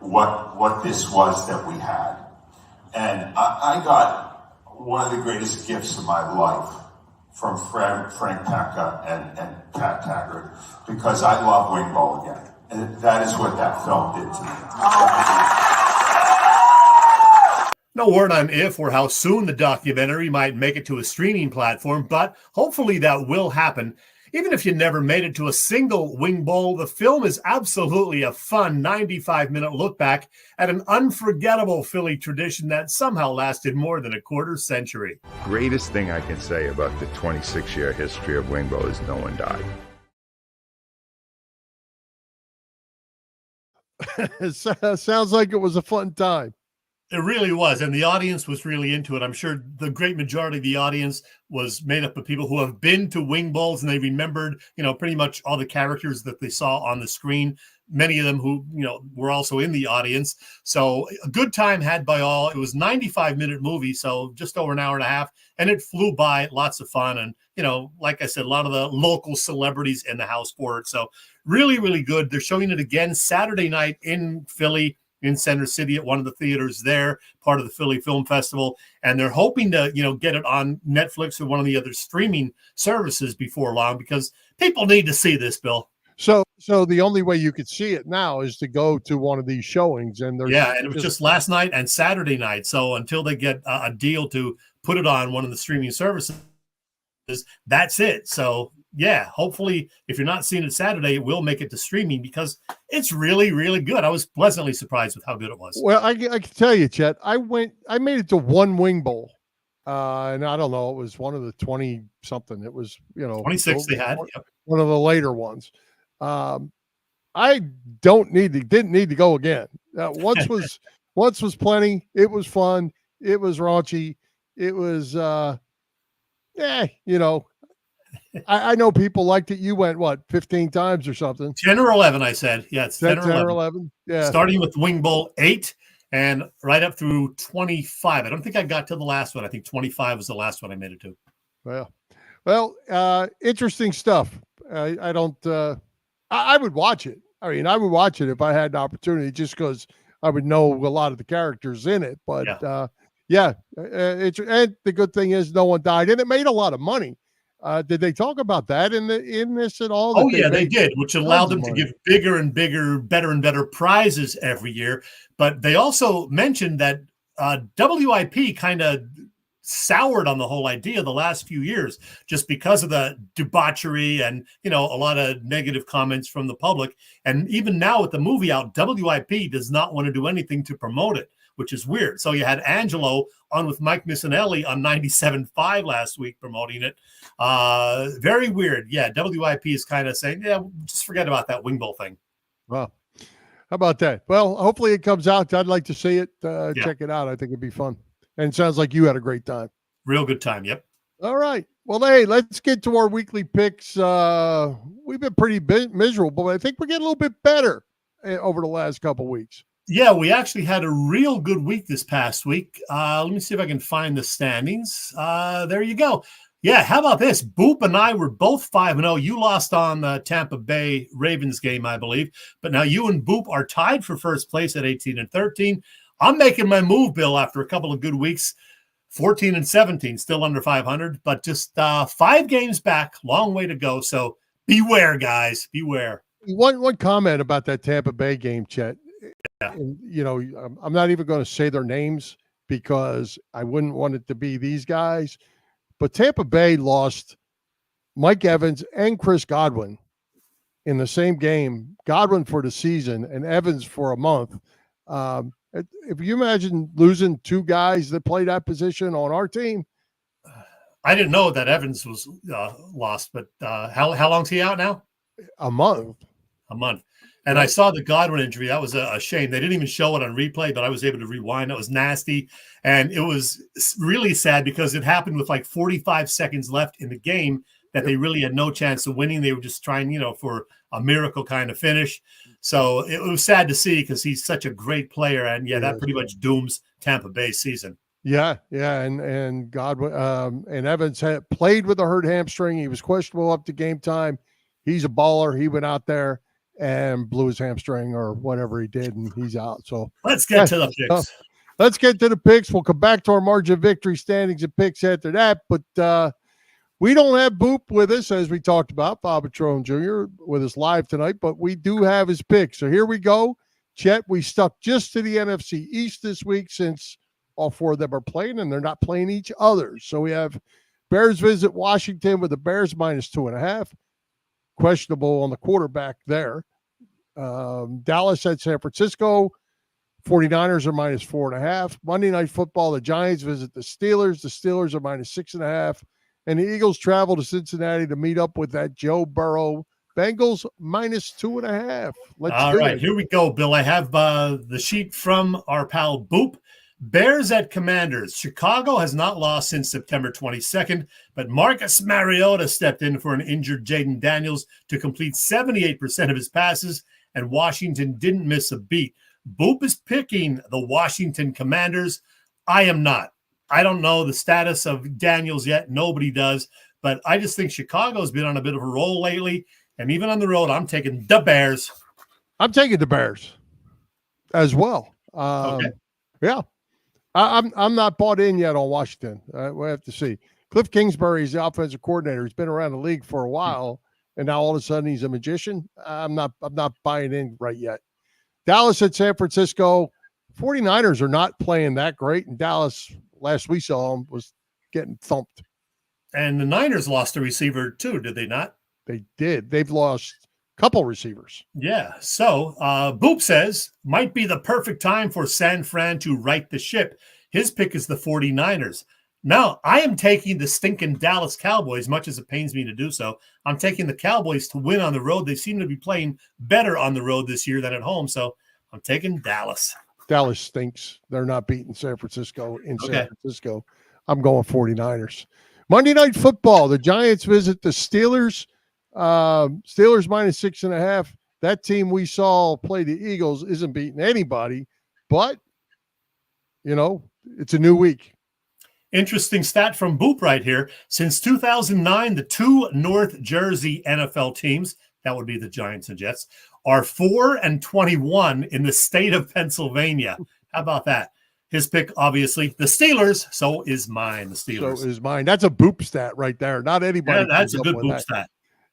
Speaker 8: what this was that we had. And I got one of the greatest gifts of my life from Frank Petka and Pat Taggart, because I love Wing Bowl again. And that is what that film did to me.
Speaker 5: No word on if or how soon the documentary might make it to a streaming platform, but hopefully that will happen. Even if you never made it to a single Wing Bowl, the film is absolutely a fun 95-minute look back at an unforgettable Philly tradition that somehow lasted more than a quarter century.
Speaker 1: Greatest thing I can say about the 26-year history of Wing Bowl is no one died.
Speaker 4: It sounds like it was a fun time.
Speaker 5: It really was, and the audience was really into it. I'm sure the great majority of the audience was made up of people who have been to Wing Bowls, and they remembered, pretty much all the characters that they saw on the screen. Many of them who, were also in the audience. So a good time had by all. It was a 95-minute movie, so just over an hour and a half, and it flew by. Lots of fun, and like I said, a lot of the local celebrities in the house for it. So really, really good. They're showing it again Saturday night in Philly, in Center City at one of the theaters there, part of the Philly Film Festival. And they're hoping to, get it on Netflix or one of the other streaming services before long, because people need to see this, Bill.
Speaker 4: So the only way you could see it now is to go to one of these showings. And
Speaker 5: and it was just last night and Saturday night. So until they get a deal to put it on one of the streaming services, That's it. So yeah, hopefully if you're not seeing it Saturday, it will make it to streaming because it's really, really good. I was pleasantly surprised with how good it was.
Speaker 4: Well, I can tell you, Chet, I made it to one wing bowl. And I don't know, it was one of the 20 something. It was,
Speaker 5: 26 they had. Yep.
Speaker 4: One of the later ones. I didn't need to go again. Once was plenty. It was fun. It was raunchy. It was, I know people liked it. You went, 15 times or something?
Speaker 5: 10 or 11, I said. Yeah, it's 10 or 11.
Speaker 4: Yeah.
Speaker 5: Starting with Wing Bowl 8 and right up through 25. I don't think I got to the last one. I think 25 was the last one I made it to.
Speaker 4: Well, interesting stuff. I don't, I would watch it. I mean, I would watch it if I had the opportunity just because I would know a lot of the characters in it. But and the good thing is no one died and it made a lot of money. Did they talk about that in this at all?
Speaker 5: Oh, yeah, they did, which allowed them to give bigger and bigger, better and better prizes every year. But they also mentioned that WIP kind of soured on the whole idea the last few years just because of the debauchery and, a lot of negative comments from the public. And even now with the movie out, WIP does not want to do anything to promote it, which is weird. So you had Angelo on with Mike Missinelli on 97.5 last week promoting it. Very weird. Yeah, WIP is kind of saying, just forget about that Wing Bowl thing.
Speaker 4: Well, how about that? Well, hopefully it comes out. I'd like to see it. Check it out. I think it'd be fun. And it sounds like you had a great time.
Speaker 5: Real good time. Yep.
Speaker 4: All right. Well, hey, let's get to our weekly picks. We've been pretty miserable, but I think we're getting a little bit better over the last couple of weeks.
Speaker 5: Yeah, we actually had a real good week this past week. Let me see if I can find the standings. There you go. Yeah, how about this? Boop and I were both 5-0. You lost on the Tampa Bay Ravens game, I believe. But now you and Boop are tied for first place at 18-13. I'm making my move, Bill, after a couple of good weeks. 14-17, still under 500, but just 5 games back. Long way to go. So beware, guys. Beware.
Speaker 4: One comment about that Tampa Bay game, Chet.
Speaker 5: Yeah.
Speaker 4: And, I'm not even going to say their names because I wouldn't want it to be these guys. But Tampa Bay lost Mike Evans and Chris Godwin in the same game. Godwin for the season and Evans for a month. If you imagine losing 2 guys that play that position on our team.
Speaker 5: I didn't know that Evans was lost, but how long's he out now?
Speaker 4: A month.
Speaker 5: And I saw the Godwin injury. That was a shame. They didn't even show it on replay, but I was able to rewind. That was nasty. And it was really sad because it happened with like 45 seconds left in the game that they really had no chance of winning. They were just trying, for a miracle kind of finish. So it was sad to see because he's such a great player. And, that pretty much dooms Tampa Bay's season.
Speaker 4: Yeah. And Godwin and Evans had played with a hurt hamstring. He was questionable up to game time. He's a baller. He went out there and blew his hamstring or whatever he did, and he's out. So
Speaker 5: let's get to the picks.
Speaker 4: Let's get to the picks. We'll come back to our margin of victory standings and picks after that. But we don't have Boop with us, as we talked about, Bob Patron Jr. with us live tonight, but we do have his picks. So here we go. Chet, we stuck just to the NFC East this week since all 4 of them are playing, and they're not playing each other. So we have Bears visit Washington with the Bears -2.5. Questionable on the quarterback there. Dallas at San Francisco. 49ers are -4.5. Monday Night Football, the Giants visit the Steelers. The Steelers are -6.5. And the Eagles travel to Cincinnati to meet up with that Joe Burrow. Bengals -2.5.
Speaker 5: All right, here we go, Bill. I have the sheet from our pal Boop. Bears at Commanders. Chicago has not lost since September 22nd, but Marcus Mariota stepped in for an injured Jaden Daniels to complete 78% of his passes, and Washington didn't miss a beat. Boop is picking the Washington Commanders. I am not. I don't know the status of Daniels yet. Nobody does, but I just think Chicago's been on a bit of a roll lately, and even on the road, I'm taking the Bears.
Speaker 4: I'm taking the Bears as well.
Speaker 5: Okay.
Speaker 4: Yeah. I'm not bought in yet on Washington. We'll have to see. Cliff Kingsbury is the offensive coordinator. He's been around the league for a while, and now all of a sudden he's a magician. I'm not buying in right yet. Dallas at San Francisco. 49ers are not playing that great, and Dallas, last we saw them, was getting thumped.
Speaker 5: And the Niners lost a receiver too, did they not?
Speaker 4: They did. They've lost a couple receivers.
Speaker 5: Yeah. So Boop says, might be the perfect time for San Fran to right the ship. His pick is the 49ers. Now, I am taking the stinking Dallas Cowboys, much as it pains me to do so. I'm taking the Cowboys to win on the road. They seem to be playing better on the road this year than at home, so I'm taking Dallas.
Speaker 4: Dallas stinks. They're not beating San Francisco in San Francisco. I'm going 49ers. Monday Night Football. The Giants visit the Steelers. Steelers minus 6.5. That team we saw play the Eagles isn't beating anybody, but, it's a new week.
Speaker 5: Interesting stat from Boop right here. Since 2009, the two North Jersey NFL teams, that would be the Giants and Jets, are 4-21 in the state of Pennsylvania. How about that? His pick, obviously, the Steelers. So is mine, the Steelers.
Speaker 4: So is mine. That's a Boop stat right there. Not anybody.
Speaker 5: Yeah, that's a good Boop stat.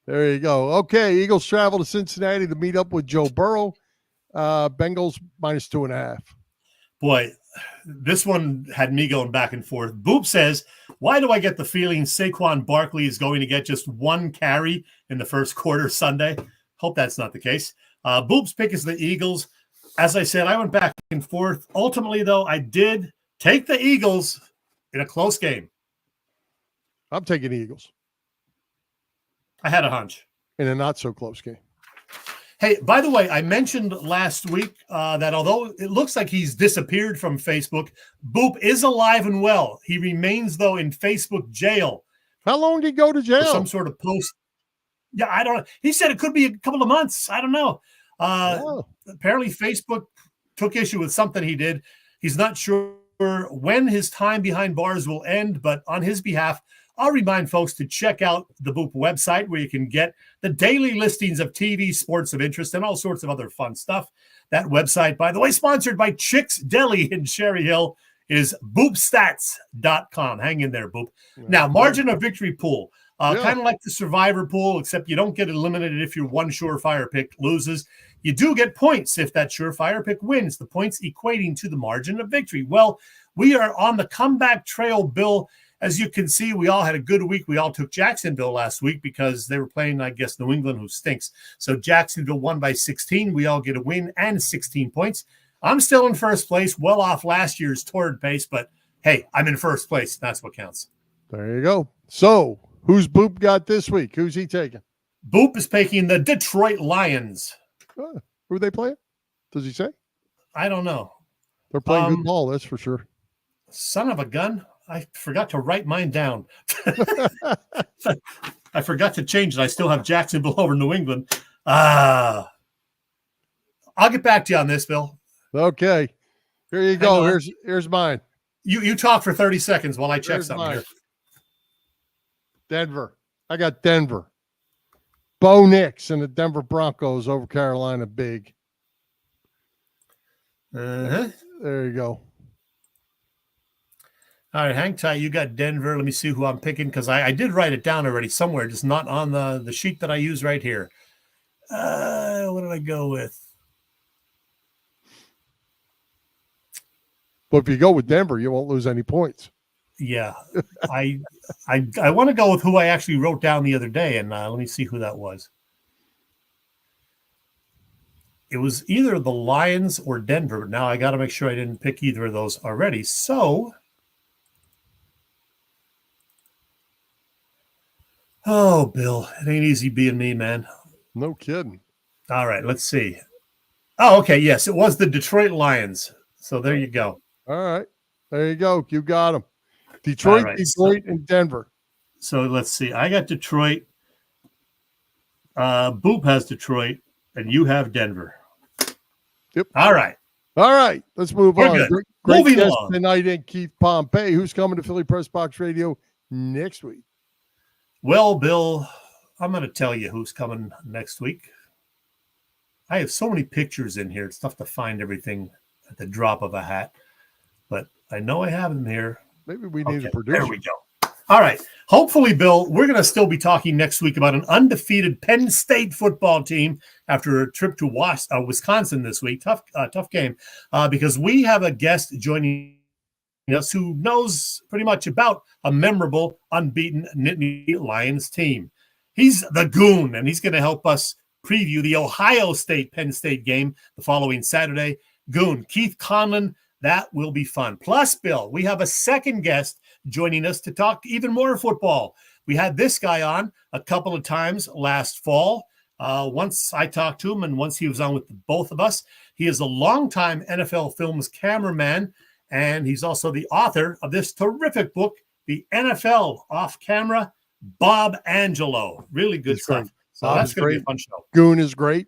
Speaker 4: There you go. Okay, Eagles travel to Cincinnati to meet up with Joe Burrow. Bengals minus 2.5.
Speaker 5: Boy, this one had me going back and forth. Boop says, why do I get the feeling Saquon Barkley is going to get just one carry in the first quarter Sunday? Hope that's not the case. Boop's pick is the Eagles. As I said, I went back and forth. Ultimately, though, I did take the Eagles in a close game.
Speaker 4: I'm taking the Eagles.
Speaker 5: I had a hunch.
Speaker 4: In a not-so-close game.
Speaker 5: Hey, by the way, I mentioned last week that although it looks like he's disappeared from Facebook, Boop is alive and well. He remains, though, in Facebook jail.
Speaker 4: How long did he go to jail?
Speaker 5: For some sort of post. Yeah, I don't know. He said it could be a couple of months. I don't know. Apparently, Facebook took issue with something he did. He's not sure when his time behind bars will end, but on his behalf, I'll remind folks to check out the Boop website where you can get the daily listings of TV, sports of interest, and all sorts of other fun stuff. That website, by the way, sponsored by Chick's Deli in Cherry Hill, is boopstats.com. Hang in there, Boop. Now, margin of victory pool. Kind of like the survivor pool, except you don't get eliminated if your one surefire pick loses. You do get points if that surefire pick wins, the points equating to the margin of victory. Well, we are on the comeback trail, Bill. As you can see, we all had a good week. We all took Jacksonville last week because they were playing, I guess, New England, who stinks. So Jacksonville won by 16. We all get a win and 16 points. I'm still in first place, well off last year's torrid pace, but hey, I'm in first place. That's what counts.
Speaker 4: There you go. So who's Boop got this week? Who's he taking?
Speaker 5: Boop is taking the Detroit Lions.
Speaker 4: Who are they playing? Does he say?
Speaker 5: I don't know.
Speaker 4: They're playing good ball, that's for sure.
Speaker 5: Son of a gun. I forgot to write mine down. I forgot to change it. I still have Jacksonville over New England. I'll get back to you on this, Bill.
Speaker 4: Okay. Here you go. Here's mine.
Speaker 5: You talk for 30 seconds while I check something here.
Speaker 4: Denver. I got Denver. Bo Nix and the Denver Broncos over Carolina big.
Speaker 5: Uh-huh.
Speaker 4: There you go.
Speaker 5: All right, hang tight. You got Denver. Let me see who I'm picking because I did write it down already somewhere, just not on the sheet that I use right here. What did I go with?
Speaker 4: But if you go with Denver, you won't lose any points.
Speaker 5: Yeah, I want to go with who I actually wrote down the other day, and let me see who that was. It was either the Lions or Denver, but now I got to make sure I didn't pick either of those already. So, oh, Bill, it ain't easy being me, man.
Speaker 4: No kidding.
Speaker 5: All right, let's see. Oh, okay, yes, it was the Detroit Lions. So there you go.
Speaker 4: All right, there you go. You got them. Detroit, right, and Denver.
Speaker 5: So let's see. I got Detroit. Boop has Detroit, and you have Denver.
Speaker 4: Yep.
Speaker 5: All right.
Speaker 4: Let's move on.
Speaker 5: Good.
Speaker 4: Great
Speaker 5: Moving
Speaker 4: guest
Speaker 5: on
Speaker 4: tonight in KEITH Pompey, who's coming to Philly Press Box Radio next week.
Speaker 5: Well, Bill, I'm going to tell you who's coming next week. I have so many pictures in here. It's tough to find everything at the drop of a hat, but I know I have them here.
Speaker 4: Maybe we need a producer.
Speaker 5: There we go. All right. Hopefully, Bill, we're going to still be talking next week about an undefeated Penn State football team after a trip to Wisconsin this week. Tough game because we have a guest joining us who knows pretty much about a memorable, unbeaten Nittany Lions team. He's the goon, and he's going to help us preview the Ohio State-Penn State game the following Saturday. Goon, Keith Conlon, that will be fun. Plus, Bill, we have a second guest joining us to talk even more football. We had this guy on a couple of times last fall. Once I talked to him and once he was on with both of us. He is a longtime NFL Films cameraman, and he's also the author of this terrific book, The NFL Off Camera, Bob Angelo. Really good stuff. So
Speaker 4: Bob
Speaker 5: that's going to be
Speaker 4: great.
Speaker 5: a fun show.
Speaker 4: Goon is great.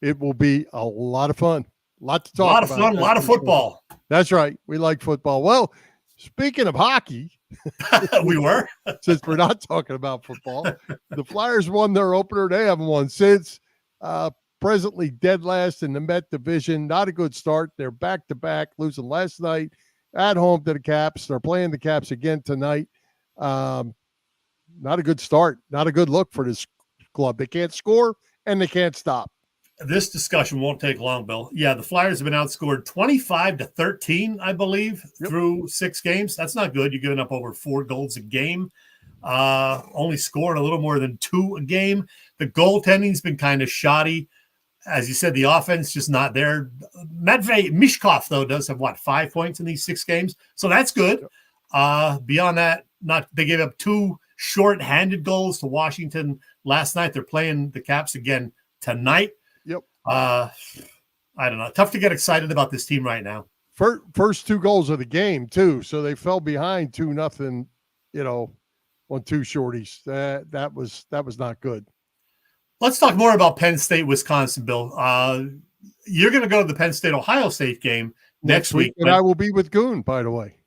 Speaker 4: It will be a lot of fun. A lot to talk about.
Speaker 5: A lot of fun, a lot of football.
Speaker 4: Sure. That's right. We like football. Well, speaking of hockey,
Speaker 5: we were.
Speaker 4: Since we're not talking about football, the Flyers won their opener. They haven't won since. Presently dead last in the Met division. Not a good start. They're back-to-back, losing last night at home to the Caps. They're playing the Caps again tonight. Not a good start. Not a good look for this club. They can't score, and they can't stop.
Speaker 5: This discussion won't take long, Bill. Yeah, the Flyers have been outscored 25-13, I believe, through 6 games. That's not good. You're giving up over 4 goals a game. Only scoring a little more than 2 a game. The goaltending's been kind of shoddy. As you said, the offense just not there. Matvei Mishkov, though, does have, 5 points in these 6 games. So that's good. Beyond that, they gave up 2 short-handed goals to Washington last night. They're playing the Caps again tonight.
Speaker 4: Yep.
Speaker 5: I don't know. Tough to get excited about this team right now.
Speaker 4: First 2 goals of the game, too. So they fell behind 2-0, on 2 shorties. That was not good.
Speaker 5: Let's talk more about Penn State, Wisconsin, Bill. You're going to go to the Penn State, Ohio State game next week.
Speaker 4: And I will be with Goon, by the way.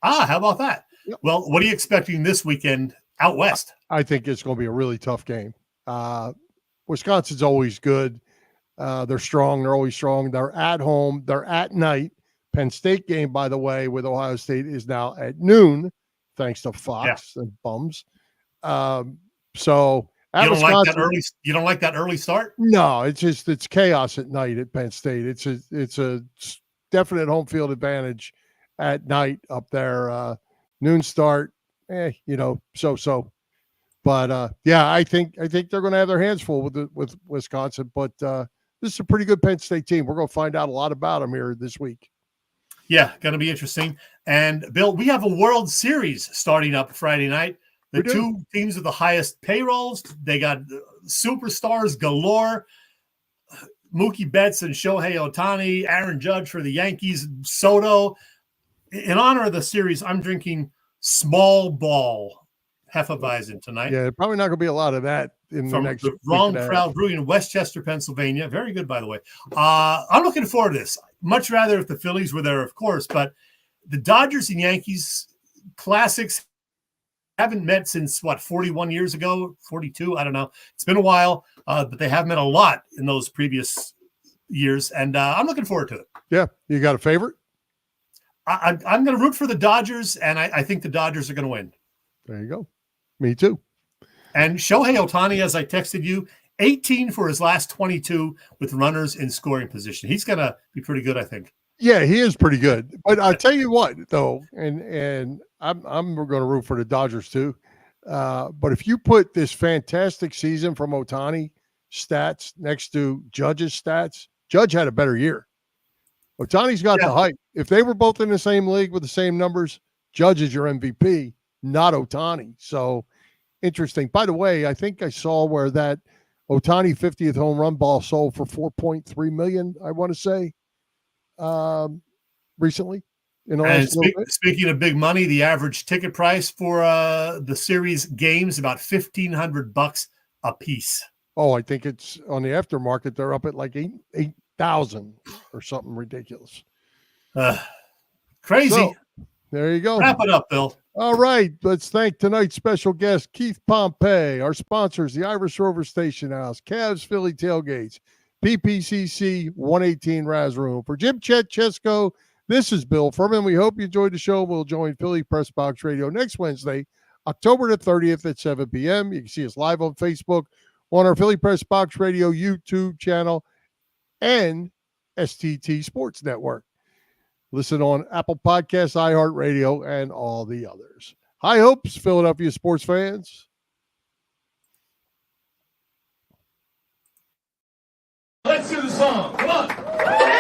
Speaker 5: How about that? Yep. Well, what are you expecting this weekend out west?
Speaker 4: I think it's going to be a really tough game. Wisconsin's always good. They're strong. They're always strong. They're at home. They're at night. Penn State game, by the way, with Ohio State is now at noon, thanks to Fox and bums. So
Speaker 5: you don't like that early. You don't like that early start?
Speaker 4: No, it's chaos at night at Penn State. It's a definite home field advantage at night up there. Noon start, so. But I think they're going to have their hands full with Wisconsin. But this is a pretty good Penn State team. We're going to find out a lot about them here this week.
Speaker 5: Yeah, going to be interesting. And Bill, we have a World Series starting up Friday night. The 2 teams with the highest payrolls. They got superstars galore. Mookie Betts and Shohei Ohtani, Aaron Judge for the Yankees, Soto. In honor of the series, I'm drinking Small Ball Hefeweizen tonight.
Speaker 4: Yeah, probably not going to be a lot of that in
Speaker 5: from
Speaker 4: the next.
Speaker 5: The Wrong Crowd Brewing in Westchester, Pennsylvania. Very good, by the way. I'm looking forward to this. Much rather if the Phillies were there, of course, but the Dodgers and Yankees classics haven't met since 41 years ago, 42. I don't know. It's been a while, but they have met a lot in those previous years, and I'm looking forward to it.
Speaker 4: Yeah, you got a favorite?
Speaker 5: I'm going to root for the Dodgers, and I think the Dodgers are going to win.
Speaker 4: There you go. Me too.
Speaker 5: And Shohei Ohtani, as I texted you, 18 for his last 22 with runners in scoring position. He's going to be pretty good, I think.
Speaker 4: Yeah, he is pretty good. But I'll tell you what, though, and I'm going to root for the Dodgers too. But if you put this fantastic season from Ohtani stats next to Judge's stats, Judge had a better year. Ohtani's got the hype. If they were both in the same league with the same numbers, Judge is your MVP, not Ohtani. So interesting. By the way, I think I saw where that Ohtani 50th home run ball sold for $4.3 million, I want to say, recently.
Speaker 5: Speaking of big money, the average ticket price for the series games about $1,500 a piece.
Speaker 4: Oh, I think it's on the aftermarket. They're up at like 8,000 or something ridiculous.
Speaker 5: Crazy.
Speaker 4: So, there you go.
Speaker 5: Wrap it up, Bill.
Speaker 4: All right. Let's thank tonight's special guest, KEITH POMPEY, our sponsors, the Irish Rover Station House, Cavs Philly Tailgates, PPCC 118 Raz Room. For Jim, Chet, Chesko, this is Bill Furman. We hope you enjoyed the show. We'll join Philly Press Box Radio next Wednesday, October the 30th at 7 p.m. You can see us live on Facebook, on our Philly Press Box Radio YouTube channel, and STT Sports Network. Listen on Apple Podcasts, iHeartRadio, and all the others. High hopes, Philadelphia sports fans.
Speaker 2: Let's do the song. Come on.